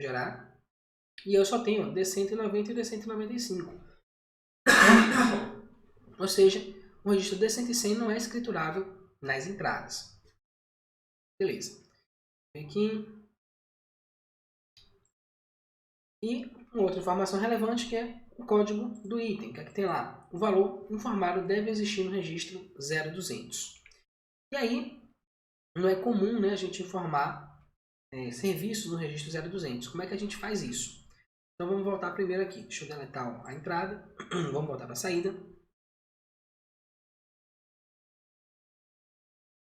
gerar. E eu só tenho D190 e D195. Ou seja, o registro D100 não é escriturável nas entradas. Beleza. Aqui. E uma outra informação relevante que é o código do item, que aqui tem lá. O valor informado deve existir no registro 0200. E aí, não é comum, né, a gente informar serviços no registro 0200. Como é que a gente faz isso? Então vamos voltar primeiro aqui. Deixa eu deletar a entrada. Vamos voltar para a saída.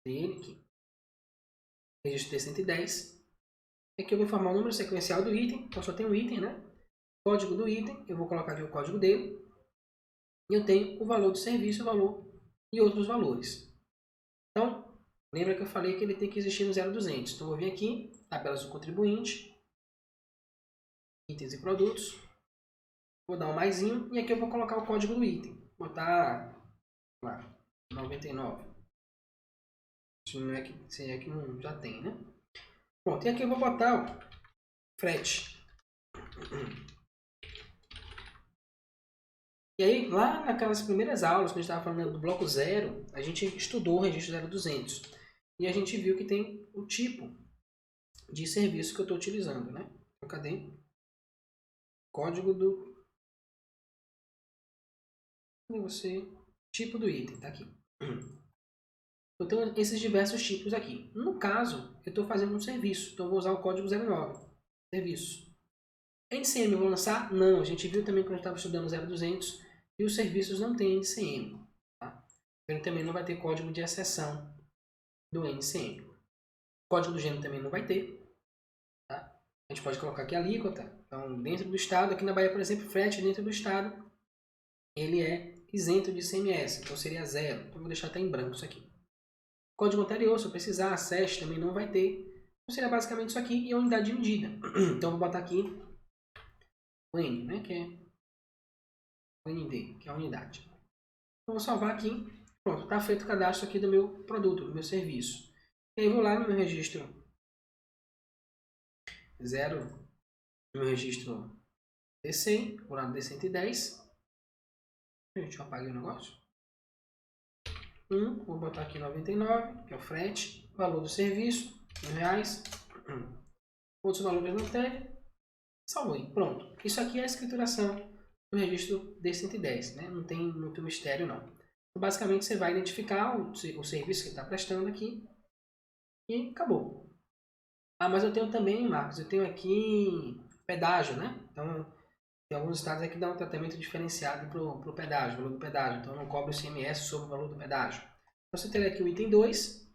Ele aqui. Registro D110. Aqui eu vou informar o número sequencial do item. Então só tem um item, né? Código do item. Eu vou colocar aqui o código dele. E eu tenho o valor do serviço, o valor e outros valores. Então, lembra que eu falei que ele tem que existir no 0200. Então eu vou vir aqui, tabelas do contribuinte, itens e produtos. Vou dar um maisinho e aqui eu vou colocar o código do item. Vou botar lá, 99. Se é que não, já tem, né? Pronto, e aqui eu vou botar o frete. E aí, lá naquelas primeiras aulas, quando a gente estava falando do bloco 0, a gente estudou o registro 0200. E a gente viu que tem o tipo de serviço que eu estou utilizando, né? Então, cadê? Código do... Cadê você? Tipo do item, tá aqui. Eu tenho esses diversos tipos aqui. No caso, eu estou fazendo um serviço. Então, eu vou usar o código 09. Serviço. NCM eu vou lançar? Não. A gente viu também quando a gente estava estudando o 0200 e os serviços não têm NCM. Tá? Ele também não vai ter código de exceção do NCM. O código do gênero também não vai ter. Tá? A gente pode colocar aqui a alíquota. Então, dentro do estado, aqui na Bahia, por exemplo, frete dentro do estado, ele é isento de ICMS. Então, seria 0. Então, vou deixar até em branco isso aqui. Código anterior, se eu precisar, a SES também não vai ter. Então, seria basicamente isso aqui e a unidade de medida. Então, vou botar aqui o N, né, que é o ND, que é a unidade. Então, vou salvar aqui. Pronto, está feito o cadastro aqui do meu produto, do meu serviço. E aí, vou lá no meu registro 0, no meu registro D100, vou lá no D110. Deixa eu apagar o negócio. Vou botar aqui 99, que é o frete, valor do serviço, R$1. Outros valores não teve. Salvei. Pronto. Isso aqui é a escrituração do registro D110, né? Não tem muito mistério, não. Então, basicamente, você vai identificar o serviço que está prestando aqui e acabou. Ah, mas eu tenho também, Marcos, eu tenho aqui pedágio, né? Então, tem alguns estados aqui que dão um tratamento diferenciado para o pedágio, o valor do pedágio. Então, eu não cobro o ICMS sobre o valor do pedágio. Então, você tem aqui o item 2.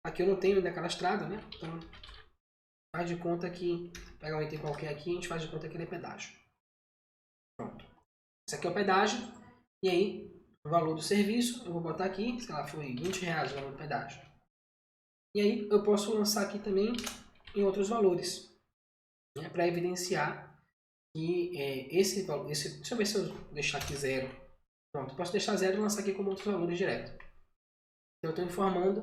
Aqui eu não tenho ainda cadastrado, né? Então, faz de conta que... Pegar um item qualquer aqui, a gente faz de conta que ele é pedágio. Pronto. Esse aqui é o pedágio. E aí, o valor do serviço, eu vou botar aqui, sei lá, foi R$20 o valor do pedágio. E aí, eu posso lançar aqui também em outros valores, né? Para evidenciar que esse valor... Deixa eu ver se eu deixar aqui 0. Pronto, eu posso deixar 0 e lançar aqui como outros valores direto. Então, eu estou informando,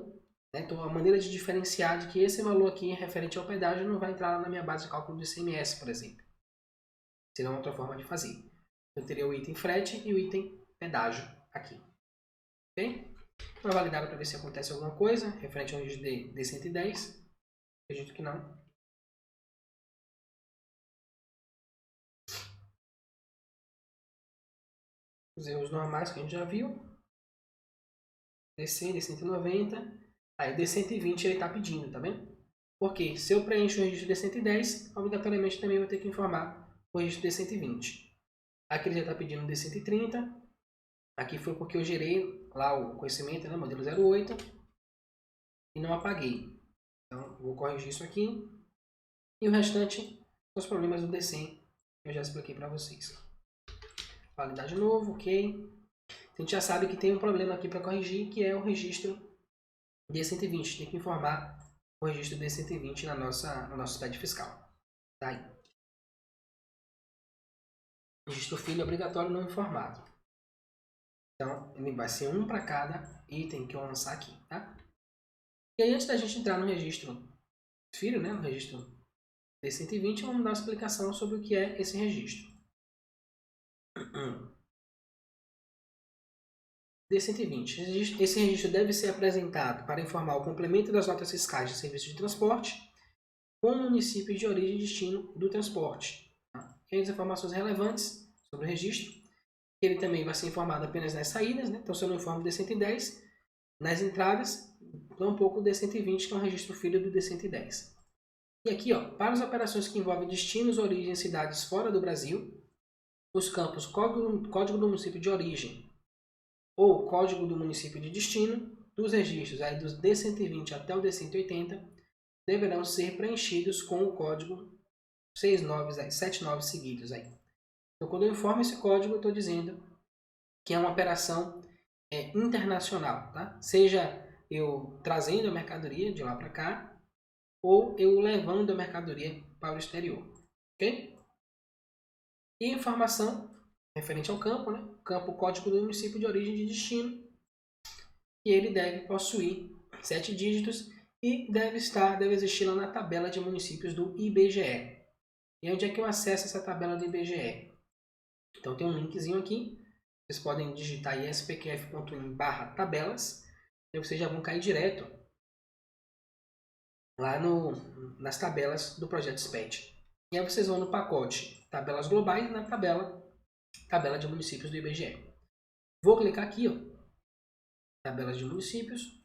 né, então, a maneira de diferenciar de que esse valor aqui referente ao pedágio não vai entrar na minha base de cálculo do ICMS, por exemplo. Seria uma outra forma de fazer. Eu teria o item frete e o item pedágio aqui. Ok? Vou validar para ver se acontece alguma coisa referente ao registro D110. Acredito que não. Os erros normais que a gente já viu. D100, D190. Aí o D120 ele está pedindo, tá vendo? Porque se eu preencho o registro D110, obrigatoriamente também vou ter que informar o registro D120. Aqui ele já está pedindo D130. Aqui foi porque eu gerei lá o conhecimento, né, modelo 08, e não apaguei. Então, vou corrigir isso aqui. E o restante são os problemas do D100 que eu já expliquei para vocês. Validar de novo, ok. A gente já sabe que tem um problema aqui para corrigir, que é o registro D120. Tem que informar o registro D120 no nosso SPED fiscal. Tá aí. Registro filho obrigatório não informado. Então, ele vai ser um para cada item que eu lançar aqui, tá? E aí, antes da gente entrar no registro filho, né, no registro D120, vamos dar uma explicação sobre o que é esse registro. D120. Esse registro deve ser apresentado para informar o complemento das notas fiscais de serviço de transporte com o município de origem e destino do transporte. Tá? E as informações relevantes sobre o registro. Ele também vai ser informado apenas nas saídas, né? Então, se eu não informo o D110, nas entradas, tampouco o D120, que é um registro filho do D110. E aqui, ó, para as operações que envolvem destinos, origem e cidades fora do Brasil, os campos código do município de origem ou código do município de destino, dos registros aí dos D120 até o D180, deverão ser preenchidos com o código 79 seguidos aí. Então, quando eu informo esse código, eu estou dizendo que é uma operação internacional, tá? Seja eu trazendo a mercadoria de lá para cá, ou eu levando a mercadoria para o exterior, ok? E informação referente ao campo, né? Campo código do município de origem e de destino, que ele deve possuir 7 dígitos e deve existir lá na tabela de municípios do IBGE. E onde é que eu acesso essa tabela do IBGE? Então tem um linkzinho aqui, vocês podem digitar ispqf.in/tabelas, e vocês já vão cair direto lá nas tabelas do projeto SPED. E aí vocês vão no pacote tabelas globais, na tabela de municípios do IBGE. Vou clicar aqui, ó, tabelas de municípios.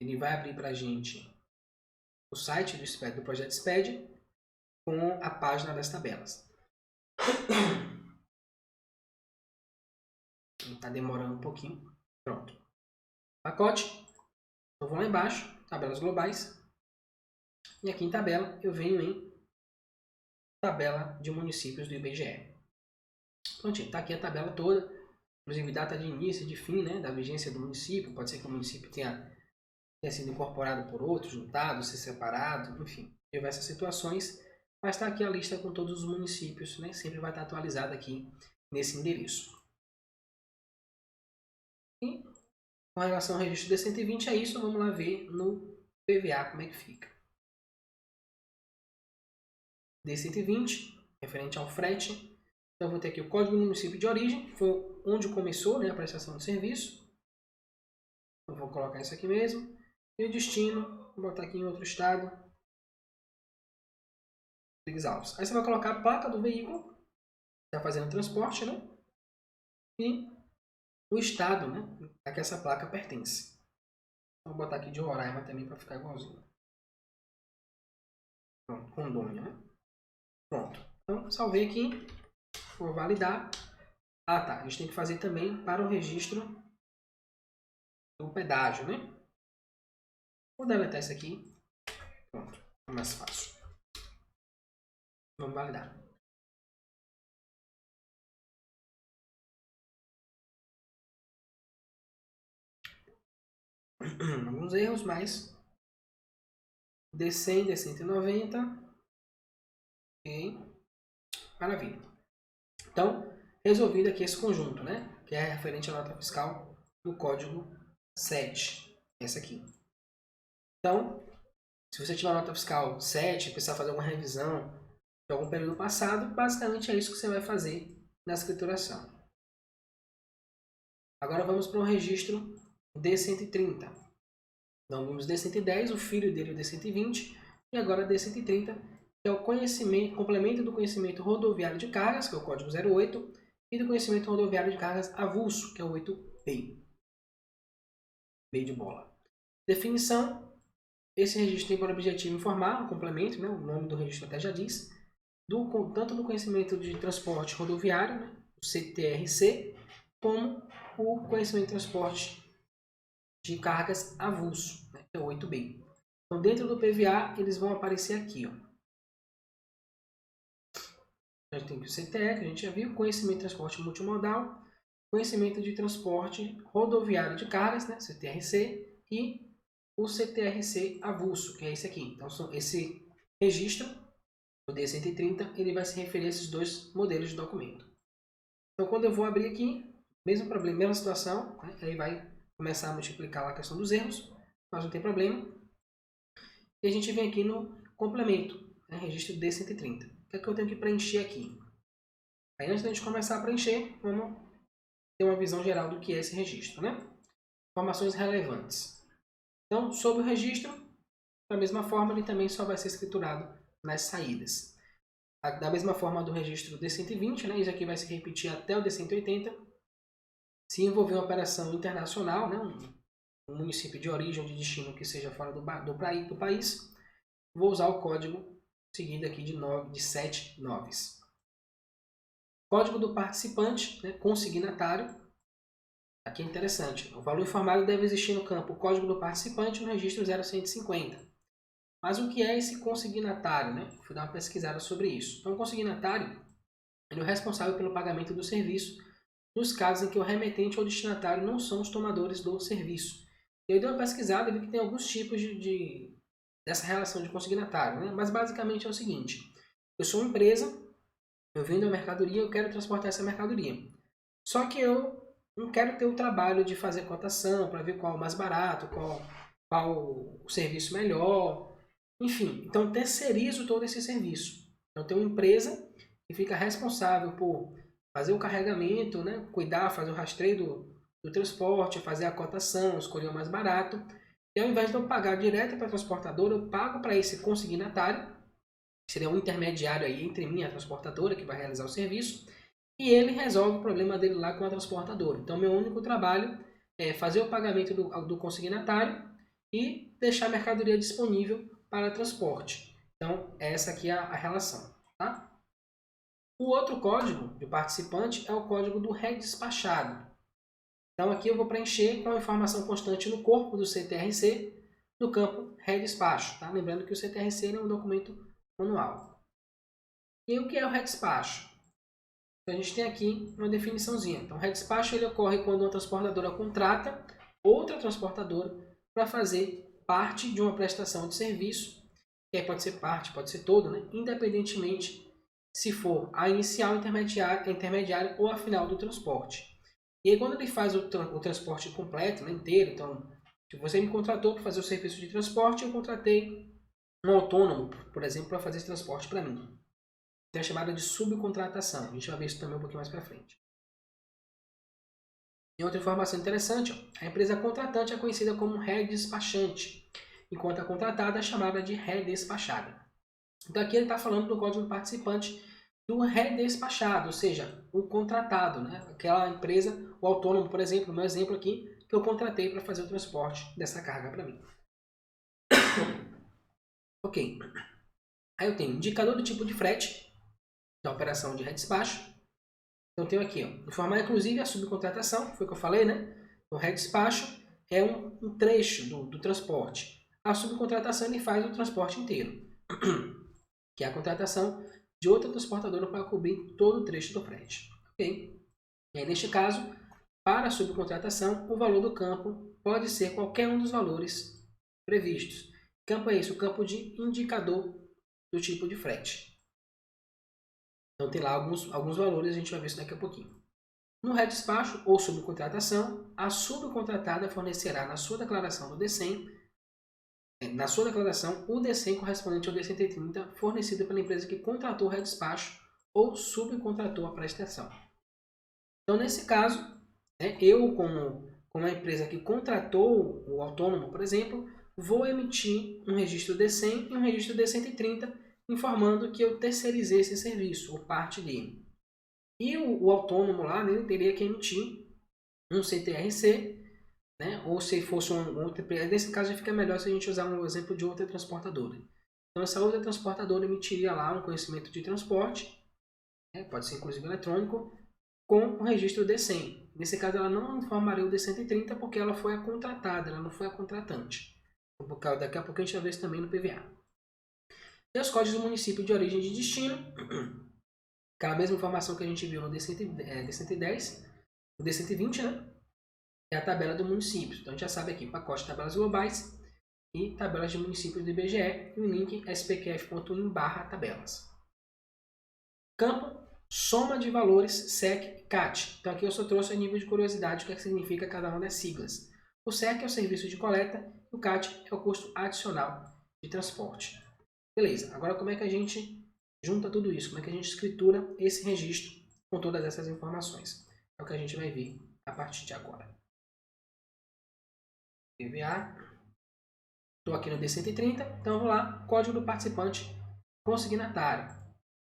Ele vai abrir para a gente o site do SPED, do projeto SPED, com a página das tabelas. Está demorando um pouquinho. Pronto. Pacote. Eu vou lá embaixo, tabelas globais. E aqui em tabela, eu venho em tabela de municípios do IBGE. Prontinho, está aqui a tabela toda. Inclusive data de início e de fim, né, da vigência do município. Pode ser que o município tenha sido incorporado por outro, juntado, ser separado, enfim, diversas situações. Mas está aqui a lista com todos os municípios, né? Sempre vai estar atualizada aqui nesse endereço. E com relação ao registro D120 é isso, vamos lá ver no PVA como é que fica. D120, referente ao frete. Então eu vou ter aqui o código do município de origem, foi onde começou, né, a prestação de serviço. Eu vou colocar isso aqui mesmo. E o destino, vou botar aqui em outro estado. Aí você vai colocar a placa do veículo, está fazendo transporte, né? E o estado, né, a que essa placa pertence. Vou botar aqui de Roraima também para ficar igualzinho. Pronto, Rondônia, né? Pronto. Então, salvei aqui. Vou validar. Ah, tá. A gente tem que fazer também para o registro do pedágio, né? Vou deletar isso aqui. Pronto. É mais fácil. Vamos validar. Alguns erros, mas D100, D190. Ok. Maravilha. Então, resolvido aqui esse conjunto, né? Que é referente à nota fiscal do código 7. Essa aqui. Então, se você tiver uma nota fiscal 7, precisar fazer alguma revisão de algum período passado, basicamente é isso que você vai fazer na escrituração. Agora vamos para o registro D130. Então vimos D110, o filho dele é o D120, e agora D130, que é o complemento do conhecimento rodoviário de cargas, que é o código 08, e do conhecimento rodoviário de cargas avulso, que é o 8B. B de bola. Definição. Esse registro tem por objetivo informar o complemento, né, o nome do registro até já diz, tanto do conhecimento de transporte rodoviário, né, o CTRC, como o conhecimento de transporte de cargas avulso, né, que é o 8B. Então, dentro do PVA, eles vão aparecer aqui. Ó. A gente tem aqui o CTE, que a gente já viu, conhecimento de transporte multimodal, conhecimento de transporte rodoviário de cargas, né, CTRC, e o CTRC avulso, que é esse aqui. Então, esse registro, o D130, ele vai se referir a esses dois modelos de documento. Então, quando eu vou abrir aqui, mesmo problema, mesma situação, né, aí vai começar a multiplicar lá a questão dos erros, mas não tem problema. E a gente vem aqui no complemento, né, registro D130. O que é que eu tenho que preencher aqui? Aí, antes da gente começar a preencher, vamos ter uma visão geral do que é esse registro, né? Informações relevantes. Então, sobre o registro, da mesma forma, ele também só vai ser escriturado nas saídas. Da mesma forma do registro D120, né, isso aqui vai se repetir até o D180. Se envolver uma operação internacional, né, um município de origem ou de destino que seja fora do país, vou usar o código seguido aqui de 7 noves. Código do participante, né, consignatário. Aqui é interessante. O valor informado deve existir no campo código do participante no registro 0150. Mas o que é esse consignatário? Né? Fui dar uma pesquisada sobre isso. Então, o consignatário ele é o responsável pelo pagamento do serviço nos casos em que o remetente ou destinatário não são os tomadores do serviço. Eu dei uma pesquisada e vi que tem alguns tipos dessa relação de consignatário. Né? Mas, basicamente, é o seguinte. Eu sou uma empresa, eu vendo a mercadoria, eu quero transportar essa mercadoria. Só que eu não quero ter o trabalho de fazer cotação para ver qual é o mais barato, qual o serviço melhor. Enfim, então terceirizo todo esse serviço. Então tem uma empresa que fica responsável por fazer o carregamento, né? Cuidar, fazer o rastreio do transporte, fazer a cotação, escolher o mais barato. E ao invés de eu pagar direto para a transportadora, eu pago para esse consignatário, que seria um intermediário aí entre mim e a transportadora que vai realizar o serviço, e ele resolve o problema dele lá com a transportadora. Então meu único trabalho é fazer o pagamento do consignatário e deixar a mercadoria disponível para transporte. Então, essa aqui é a relação. Tá? O outro código de participante é o código do redespachado. Então, aqui eu vou preencher com a informação constante no corpo do CTRC, no campo redespacho. Tá? Lembrando que o CTRC é um documento manual. E o que é o redespacho? Então, a gente tem aqui uma definiçãozinha. Então, o redespacho ele ocorre quando uma transportadora contrata outra transportadora para fazer parte de uma prestação de serviço, que aí pode ser parte, pode ser todo, né? Independentemente se for a inicial, a intermediária ou a final do transporte. E aí quando ele faz o transporte completo, né, inteiro, então se você me contratou para fazer o serviço de transporte, eu contratei um autônomo, por exemplo, para fazer esse transporte para mim. Então é chamada de subcontratação. A gente vai ver isso também um pouquinho mais para frente. E outra informação interessante, ó, a empresa contratante é conhecida como redespachante, enquanto a contratada é chamada de redespachada. Então aqui ele está falando do código do participante do redespachado, ou seja, o contratado, né? Aquela empresa, o autônomo, por exemplo, no meu exemplo aqui, que eu contratei para fazer o transporte dessa carga para mim. Ok. Aí eu tenho indicador do tipo de frete, da operação de redespacho. Então eu tenho aqui, ó, informar inclusive a subcontratação, foi o que eu falei, né? O redespacho é um trecho do transporte. A subcontratação ele faz o transporte inteiro, que é a contratação de outra transportadora para cobrir todo o trecho do frete. Ok? E aí, neste caso, para a subcontratação, o valor do campo pode ser qualquer um dos valores previstos. Campo é esse, o campo de indicador do tipo de frete. Então tem lá alguns valores, a gente vai ver isso daqui a pouquinho. No redespacho ou subcontratação, a subcontratada fornecerá na sua declaração do D100, o D100 correspondente ao D130 fornecido pela empresa que contratou o redespacho ou subcontratou a prestação. Então, nesse caso, né, eu, como a empresa que contratou o autônomo, por exemplo, vou emitir um registro D100 e um registro D130, informando que eu terceirizei esse serviço, ou parte dele. E o autônomo lá, né, ele teria que emitir um CTRC, né, ou se fosse outra empresa. Nesse caso, já fica melhor se a gente usar um exemplo de outra transportadora. Então, essa outra transportadora emitiria lá um conhecimento de transporte, né, pode ser inclusive eletrônico, com o registro D100. Nesse caso, ela não informaria o D130 porque ela foi a contratada, ela não foi a contratante. Daqui a pouco a gente vai ver isso também no PVA. E os códigos do município de origem e de destino, aquela mesma informação que a gente viu no D110, o D120, né? É a tabela do município. Então a gente já sabe aqui, pacote de tabelas globais e tabelas de municípios do IBGE e o link spqf.in/tabelas. Campo, soma de valores SEC e CAT. Então aqui eu só trouxe a nível de curiosidade o que significa cada uma das siglas. O SEC é o serviço de coleta e o CAT é o custo adicional de transporte. Beleza, agora como é que a gente junta tudo isso? Como é que a gente escritura esse registro com todas essas informações? É o que a gente vai ver a partir de agora. PVA. Estou aqui no D130, então eu vou lá, código do participante consignatário.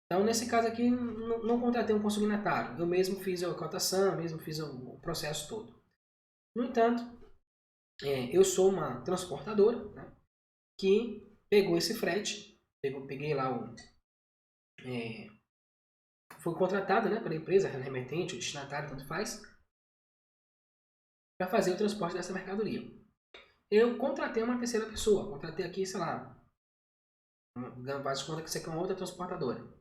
Então, nesse caso aqui, não contratei um consignatário. Eu mesmo fiz a cotação, eu mesmo fiz o processo todo. No entanto, eu sou uma transportadora, né, que pegou esse frete, peguei lá foi contratada, né, pela empresa, remetente, o destinatário, tanto faz, para fazer o transporte dessa mercadoria. Eu contratei uma terceira pessoa, contratei aqui, sei lá, faz de conta que isso aqui é uma outra transportadora.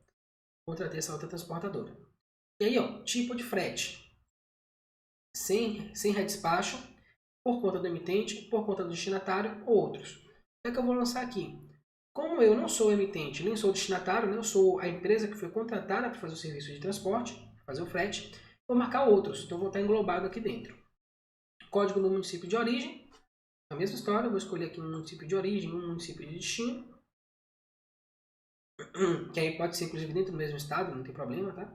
Contratei essa outra transportadora. E aí, ó, tipo de frete. Sem redespacho, por conta do emitente, por conta do destinatário ou outros. O que é que eu vou lançar aqui? Como eu não sou emitente, nem sou destinatário, né, eu sou a empresa que foi contratada para fazer o serviço de transporte, fazer o frete, vou marcar outros, então vou estar englobado aqui dentro. Código do município de origem, a mesma história, eu vou escolher aqui um município de origem, um município de destino, que aí pode ser inclusive dentro do mesmo estado, não tem problema, tá?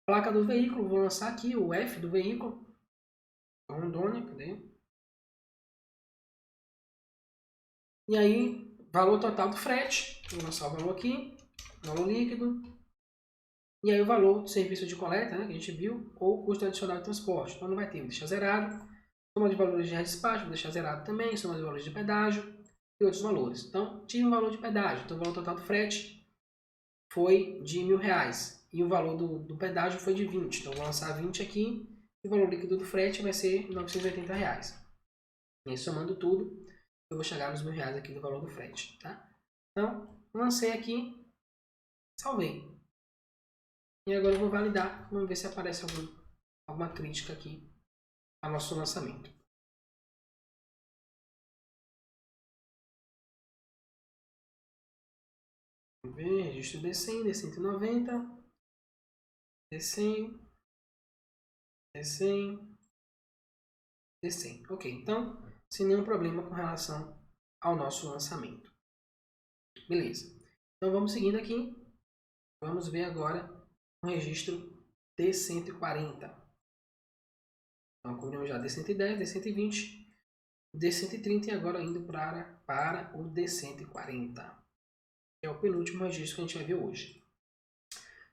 Placa do veículo, vou lançar aqui o F do veículo, Rondônia, cadê? E aí, valor total do frete, vou lançar o valor aqui, valor líquido, e aí o valor do serviço de coleta, né, que a gente viu, ou custo adicional de transporte. Então não vai ter, vou deixar zerado. Soma de valores de redespacho, vou deixar zerado também, soma de valores de pedágio e outros valores. Então, tive um valor de pedágio, então o valor total do frete foi de R$1.000 e o valor do pedágio foi de 20. Então vou lançar 20 aqui e o valor líquido do frete vai ser R$980. E aí, somando tudo, eu vou chegar nos R$1.000 aqui do valor do frete, tá? Então, lancei aqui, salvei. E agora eu vou validar, vamos ver se aparece alguma crítica aqui ao nosso lançamento. Vamos ver, registro D100, D190, D100, D100, D100. Ok, então, sem nenhum problema com relação ao nosso lançamento. Beleza. Então vamos seguindo aqui. Vamos ver agora o registro D140. Então cobrimos já D110, D120, D130 e agora indo para o D140. Que é o penúltimo registro que a gente vai ver hoje.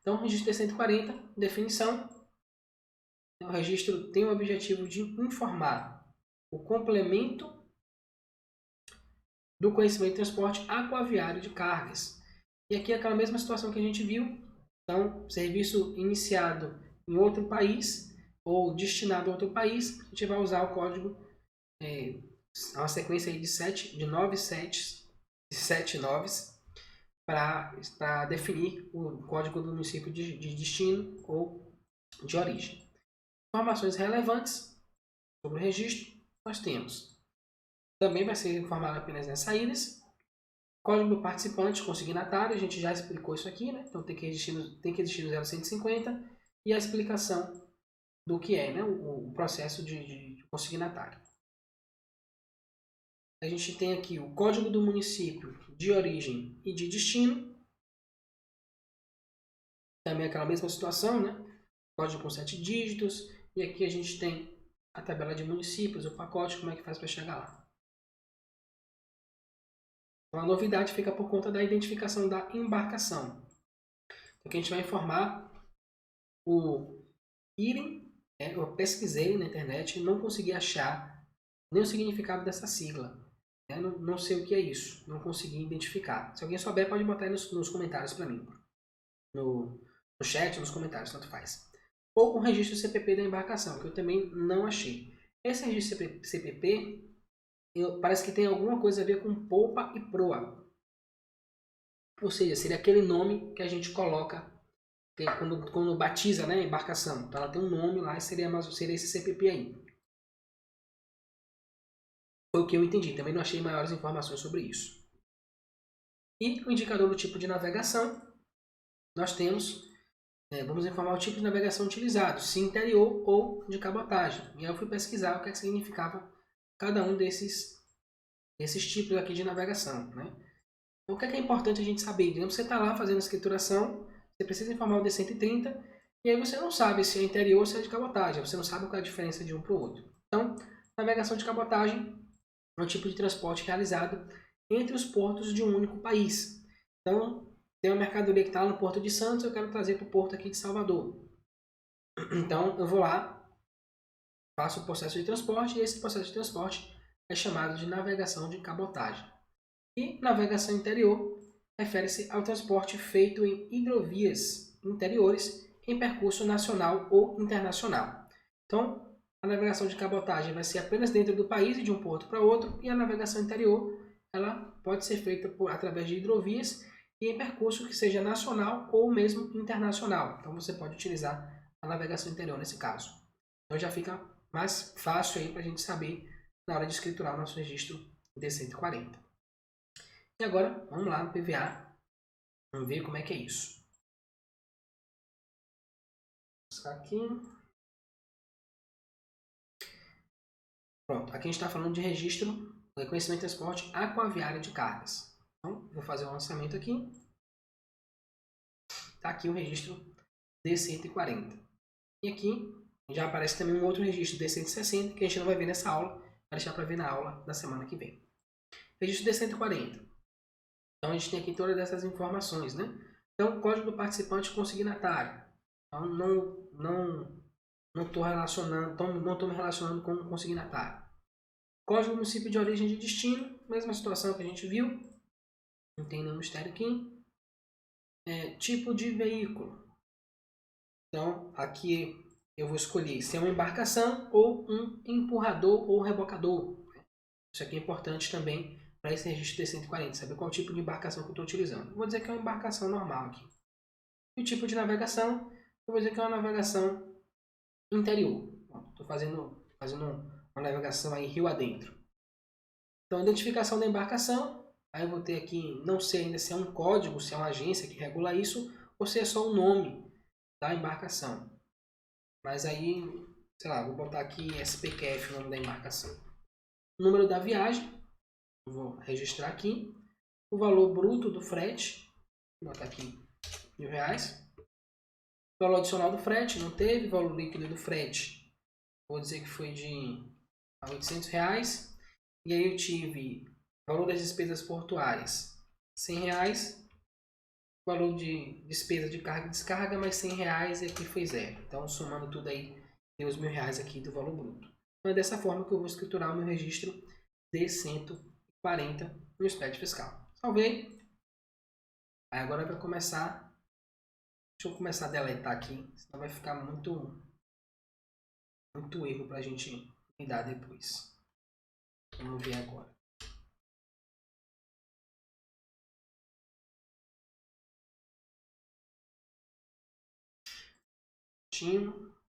Então o registro D140, definição. O registro tem o objetivo de informar o complemento do conhecimento de transporte aquaviário de cargas. E aqui é aquela mesma situação que a gente viu. Então, serviço iniciado em outro país ou destinado a outro país, a gente vai usar o código, uma sequência aí de 9 noves, para definir o código do município de destino ou de origem. Informações relevantes sobre o registro, nós temos. Também vai ser informado apenas nas saídas. Código do participante consignatário, a gente já explicou isso aqui, né? Então tem que existir no 0150 e a explicação do que é, né, o processo de consignatário. A gente tem aqui o código do município de origem e de destino. Também aquela mesma situação, né? código com 7 dígitos, e aqui a gente tem a tabela de municípios, o pacote, como é que faz para chegar lá. Então, a novidade fica por conta da identificação da embarcação. Então, aqui a gente vai informar o IREM, eu pesquisei na internet e não consegui achar nem o significado dessa sigla. Não sei o que é isso, não consegui identificar. Se alguém souber, pode botar aí nos comentários para mim. No chat, nos comentários, tanto faz. Ou o registro CPP da embarcação, que eu também não achei. Esse registro CPP, parece que tem alguma coisa a ver com polpa e proa. Ou seja, seria aquele nome que a gente coloca quando batiza, né, a embarcação. Então ela tem um nome lá e seria esse CPP aí. Foi o que eu entendi. Também não achei maiores informações sobre isso. E o indicador do tipo de navegação, nós temos, vamos informar o tipo de navegação utilizado, se interior ou de cabotagem. E aí eu fui pesquisar o que significava cada um desses tipos aqui de navegação, né? Então, o que é importante a gente saber? Digamos que você está lá fazendo a escrituração, você precisa informar o D130, e aí você não sabe se é interior ou se é de cabotagem, você não sabe qual é a diferença de um para o outro. Então, navegação de cabotagem é um tipo de transporte realizado entre os portos de um único país. Então, tem uma mercadoria que está lá no Porto de Santos, eu quero trazer para o porto aqui de Salvador. Então, eu vou lá, faço o processo de transporte, e esse processo de transporte é chamado de navegação de cabotagem. E navegação interior refere-se ao transporte feito em hidrovias interiores em percurso nacional ou internacional. Então, a navegação de cabotagem vai ser apenas dentro do país, de um porto para outro, e a navegação interior ela pode ser feita através de hidrovias e em percurso que seja nacional ou mesmo internacional. Então, você pode utilizar a navegação interior nesse caso. Então, já fica mais fácil aí para a gente saber na hora de escriturar o nosso registro D140. E agora, vamos lá no PVA, vamos ver como é que é isso. Vou buscar aqui. Pronto, aqui a gente está falando de registro, reconhecimento de transporte aquaviário de cargas. Então, vou fazer o lançamento aqui. Está aqui o registro D140. E aqui já aparece também um outro registro D160, que a gente não vai ver nessa aula, vai deixar para ver na aula da semana que vem. Registro D140. Então, a gente tem aqui todas essas informações, né? Então, código do participante consignatário. Então, não estou me relacionando com o consignatário. Código do município de origem e de destino, mesma situação que a gente viu, não tem nenhum mistério aqui. Tipo de veículo. Então, aqui eu vou escolher se é uma embarcação ou um empurrador ou rebocador. Isso aqui é importante também para esse registro D140, saber qual tipo de embarcação que eu estou utilizando. Vou dizer que é uma embarcação normal aqui. E o tipo de navegação, eu vou dizer que é uma navegação interior. Estou fazendo uma navegação aí rio adentro. Então, identificação da embarcação. Aí eu vou ter aqui, não sei ainda se é um código, se é uma agência que regula isso, ou se é só o nome da embarcação. Mas aí, sei lá, vou botar aqui SPQF, o nome da embarcação. Número da viagem, vou registrar aqui. O valor bruto do frete, vou botar aqui R$1.000. Valor adicional do frete, não teve. Valor líquido do frete, vou dizer que foi de R$800. E aí eu tive valor das despesas portuárias, R$100. Valor de despesa de carga e descarga, mais R$100 e aqui foi zero. Então, somando tudo aí, deu os R$1.000 aqui do valor bruto. Então, é dessa forma que eu vou escriturar o meu registro D140 no SPED fiscal. Salvei. Aí agora vai começar. Deixa eu começar a deletar aqui, senão vai ficar muito erro para a gente lidar depois. Vamos ver agora.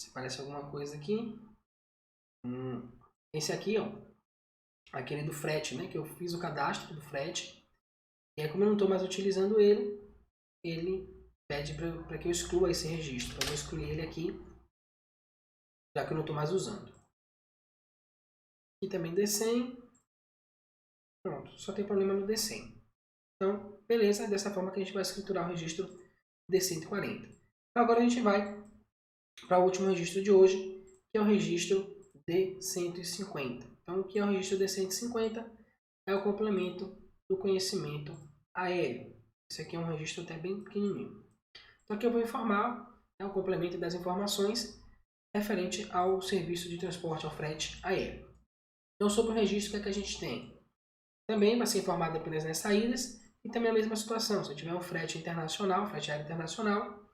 Se parece alguma coisa aqui. Esse aqui, ó, aquele do frete, né? Que eu fiz o cadastro do frete. E aí, como eu não estou mais utilizando ele, ele pede para que eu exclua esse registro. Então, eu vou excluir ele aqui, já que eu não estou mais usando. Aqui também D100. Pronto, só tem problema no D100. Então, beleza, é dessa forma que a gente vai escriturar o registro D140. Então, agora a gente vai para o último registro de hoje, que é o registro D150. Então, o que é o registro D150? É o complemento do conhecimento aéreo. Esse aqui é um registro até bem pequenininho. Então, aqui eu vou informar o complemento das informações referente ao serviço de transporte ao frete aéreo. Então, sobre o registro, o que é que a gente tem? Também vai ser informado apenas nas saídas e também a mesma situação. Se eu tiver um frete internacional, frete aéreo internacional,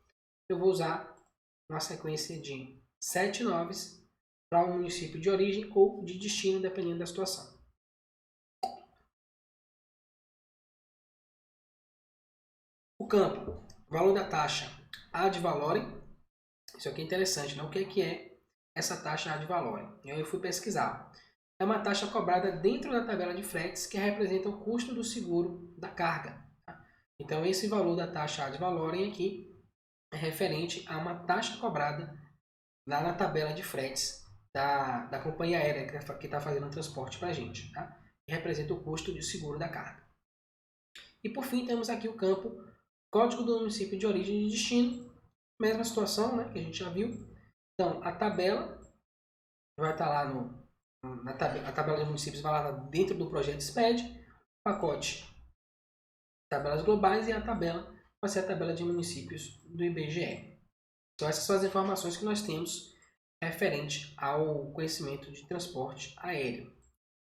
eu vou usar uma sequência de 7 noves para um município de origem ou de destino, dependendo da situação. O campo, valor da taxa ad valorem. Isso aqui é interessante, né? O que é essa taxa ad valorem? Eu fui pesquisar. É uma taxa cobrada dentro da tabela de fretes que representa o custo do seguro da carga. Tá? Então, esse valor da taxa ad valorem aqui é referente a uma taxa cobrada lá na tabela de fretes da companhia aérea que está fazendo o transporte para a gente. Tá? Que representa o custo de seguro da carga. E por fim, temos aqui o campo código do município de origem e de destino. Mesma situação, né, que a gente já viu. Então, a tabela vai estar lá a tabela de municípios vai lá dentro do projeto SPED, pacote tabelas globais e a tabela vai ser a tabela de municípios do IBGE. Então essas são as informações que nós temos referente ao conhecimento de transporte aéreo.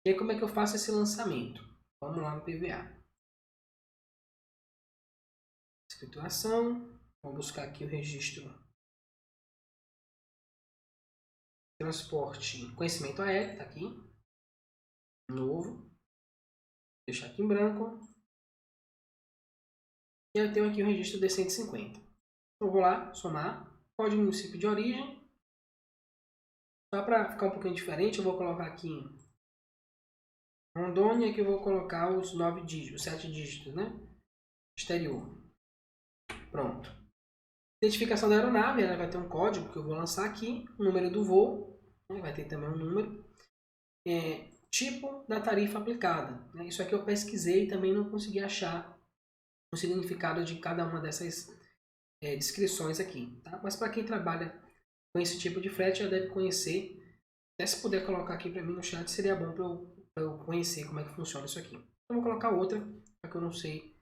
E aí como é que eu faço esse lançamento? Vamos lá no PVA. Escrituração, vou buscar aqui o registro transporte, conhecimento aéreo, está aqui, novo, deixar aqui em branco, e eu tenho aqui o registro D150. Eu vou lá, somar, código município de origem, só para ficar um pouquinho diferente, eu vou colocar aqui Rondônia, que eu vou colocar os 9 dígitos, os 7 dígitos, né? Exterior. Pronto. Identificação da aeronave, ela vai ter um código que eu vou lançar aqui, o número do voo, né? Vai ter também um número. Tipo da tarifa aplicada. Né? Isso aqui eu pesquisei e também não consegui achar o significado de cada uma dessas descrições aqui. Tá? Mas para quem trabalha com esse tipo de frete já deve conhecer. Até se puder colocar aqui para mim no chat, seria bom para eu conhecer como é que funciona isso aqui. Então vou colocar outra, porque eu não sei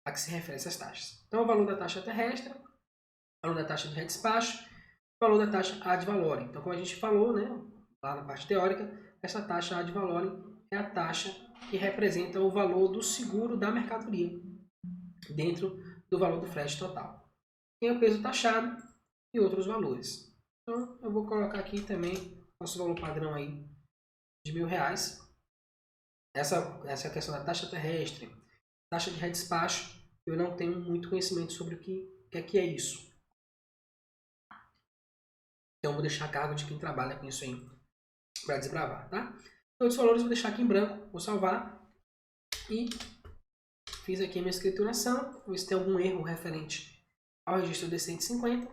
a que se refere essas taxas. Então o valor da taxa terrestre, valor da taxa de redespacho, valor da taxa ad valorem. Então como a gente falou, né, lá na parte teórica, essa taxa ad valorem é a taxa que representa o valor do seguro da mercadoria dentro do valor do frete total. Tem o peso taxado e outros valores. Então eu vou colocar aqui também nosso valor padrão aí de R$1.000. Essa questão da taxa terrestre, taxa de redespacho, eu não tenho muito conhecimento sobre o que é isso. Então eu vou deixar a cargo de quem trabalha com isso aí para desbravar, tá? Então os valores eu vou deixar aqui em branco, vou salvar e fiz aqui a minha escrituração, vou ver se tem algum erro referente ao registro D150.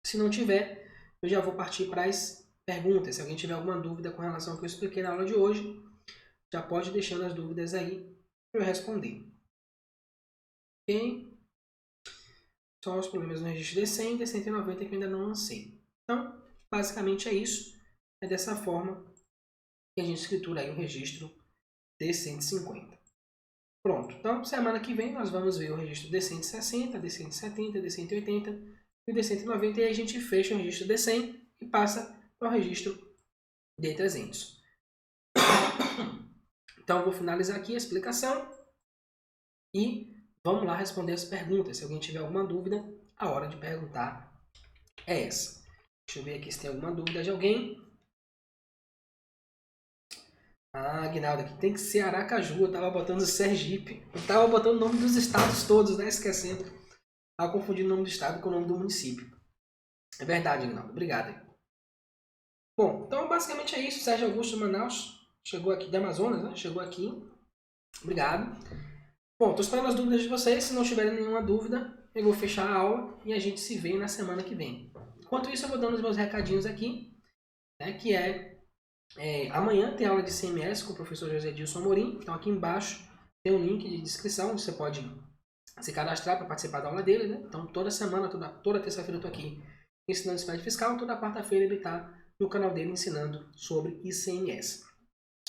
Se não tiver, eu já vou partir para as perguntas. Se alguém tiver alguma dúvida com relação ao que eu expliquei na aula de hoje, já pode ir deixando as dúvidas aí para eu responder. Ok? Só os problemas no registro D100 e D190 que eu ainda não lancei. Então, basicamente é isso. É dessa forma que a gente escritura aí o registro D150. Pronto. Então, semana que vem nós vamos ver o registro D160, D170, D180 e o D190. E aí a gente fecha o registro D100 e passa para o registro D300. Então, eu vou finalizar aqui a explicação e vamos lá responder as perguntas. Se alguém tiver alguma dúvida, a hora de perguntar é essa. Deixa eu ver aqui se tem alguma dúvida de alguém. Ah, Aguinaldo, aqui tem que ser Aracaju. Eu tava botando Sergipe. Eu tava botando o nome dos estados todos, né? Esquecendo. Tava confundindo o nome do estado com o nome do município. É verdade, Aguinaldo. Obrigado. Bom, então basicamente é isso. Sérgio Augusto de Manaus chegou aqui, da Amazonas, né? Chegou aqui. Obrigado. Bom, tô esperando as dúvidas de vocês. Se não tiverem nenhuma dúvida, eu vou fechar a aula e a gente se vê na semana que vem. Enquanto isso, eu vou dando os meus recadinhos aqui, né? Que amanhã tem aula de CMS com o professor José Dilson Amorim. Então aqui embaixo tem um link de descrição, você pode se cadastrar para participar da aula dele, né? Então toda semana, toda terça-feira eu estou aqui ensinando SPED fiscal. Toda quarta-feira ele está no canal dele ensinando sobre ICMS.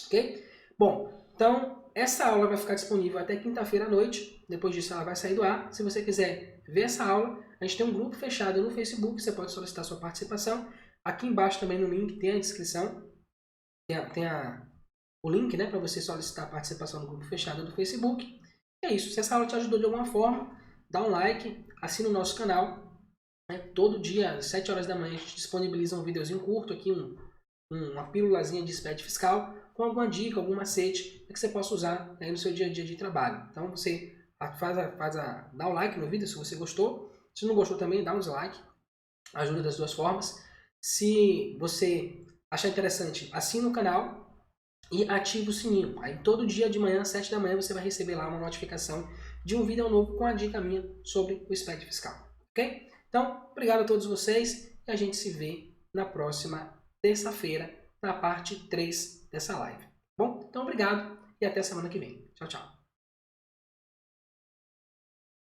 Ok? Bom, então essa aula vai ficar disponível até quinta-feira à noite. Depois disso ela vai sair do ar. Se você quiser ver essa aula, a gente tem um grupo fechado no Facebook. Você pode solicitar sua participação. Aqui embaixo também no link tem a descrição. Tem o link, né, para você solicitar a participação no grupo fechado do Facebook. É isso. Se essa aula te ajudou de alguma forma, dá um like, assina o nosso canal. Né? Todo dia, às 7 horas da manhã, a gente disponibiliza um videozinho curto aqui, uma pílulazinha de SPED fiscal, com alguma dica, algum macete que você possa usar aí no seu dia a dia de trabalho. Então você dá um like no vídeo se você gostou. Se não gostou também, dá um dislike. Ajuda das duas formas. Se você achar interessante, assina o canal e ativa o sininho. Aí todo dia de manhã, às 7 da manhã, você vai receber lá uma notificação de um vídeo novo com a dica minha sobre o SPED fiscal. Ok? Então, obrigado a todos vocês e a gente se vê na próxima terça-feira, na parte 3 dessa live. Bom, então obrigado e até semana que vem. Tchau, tchau.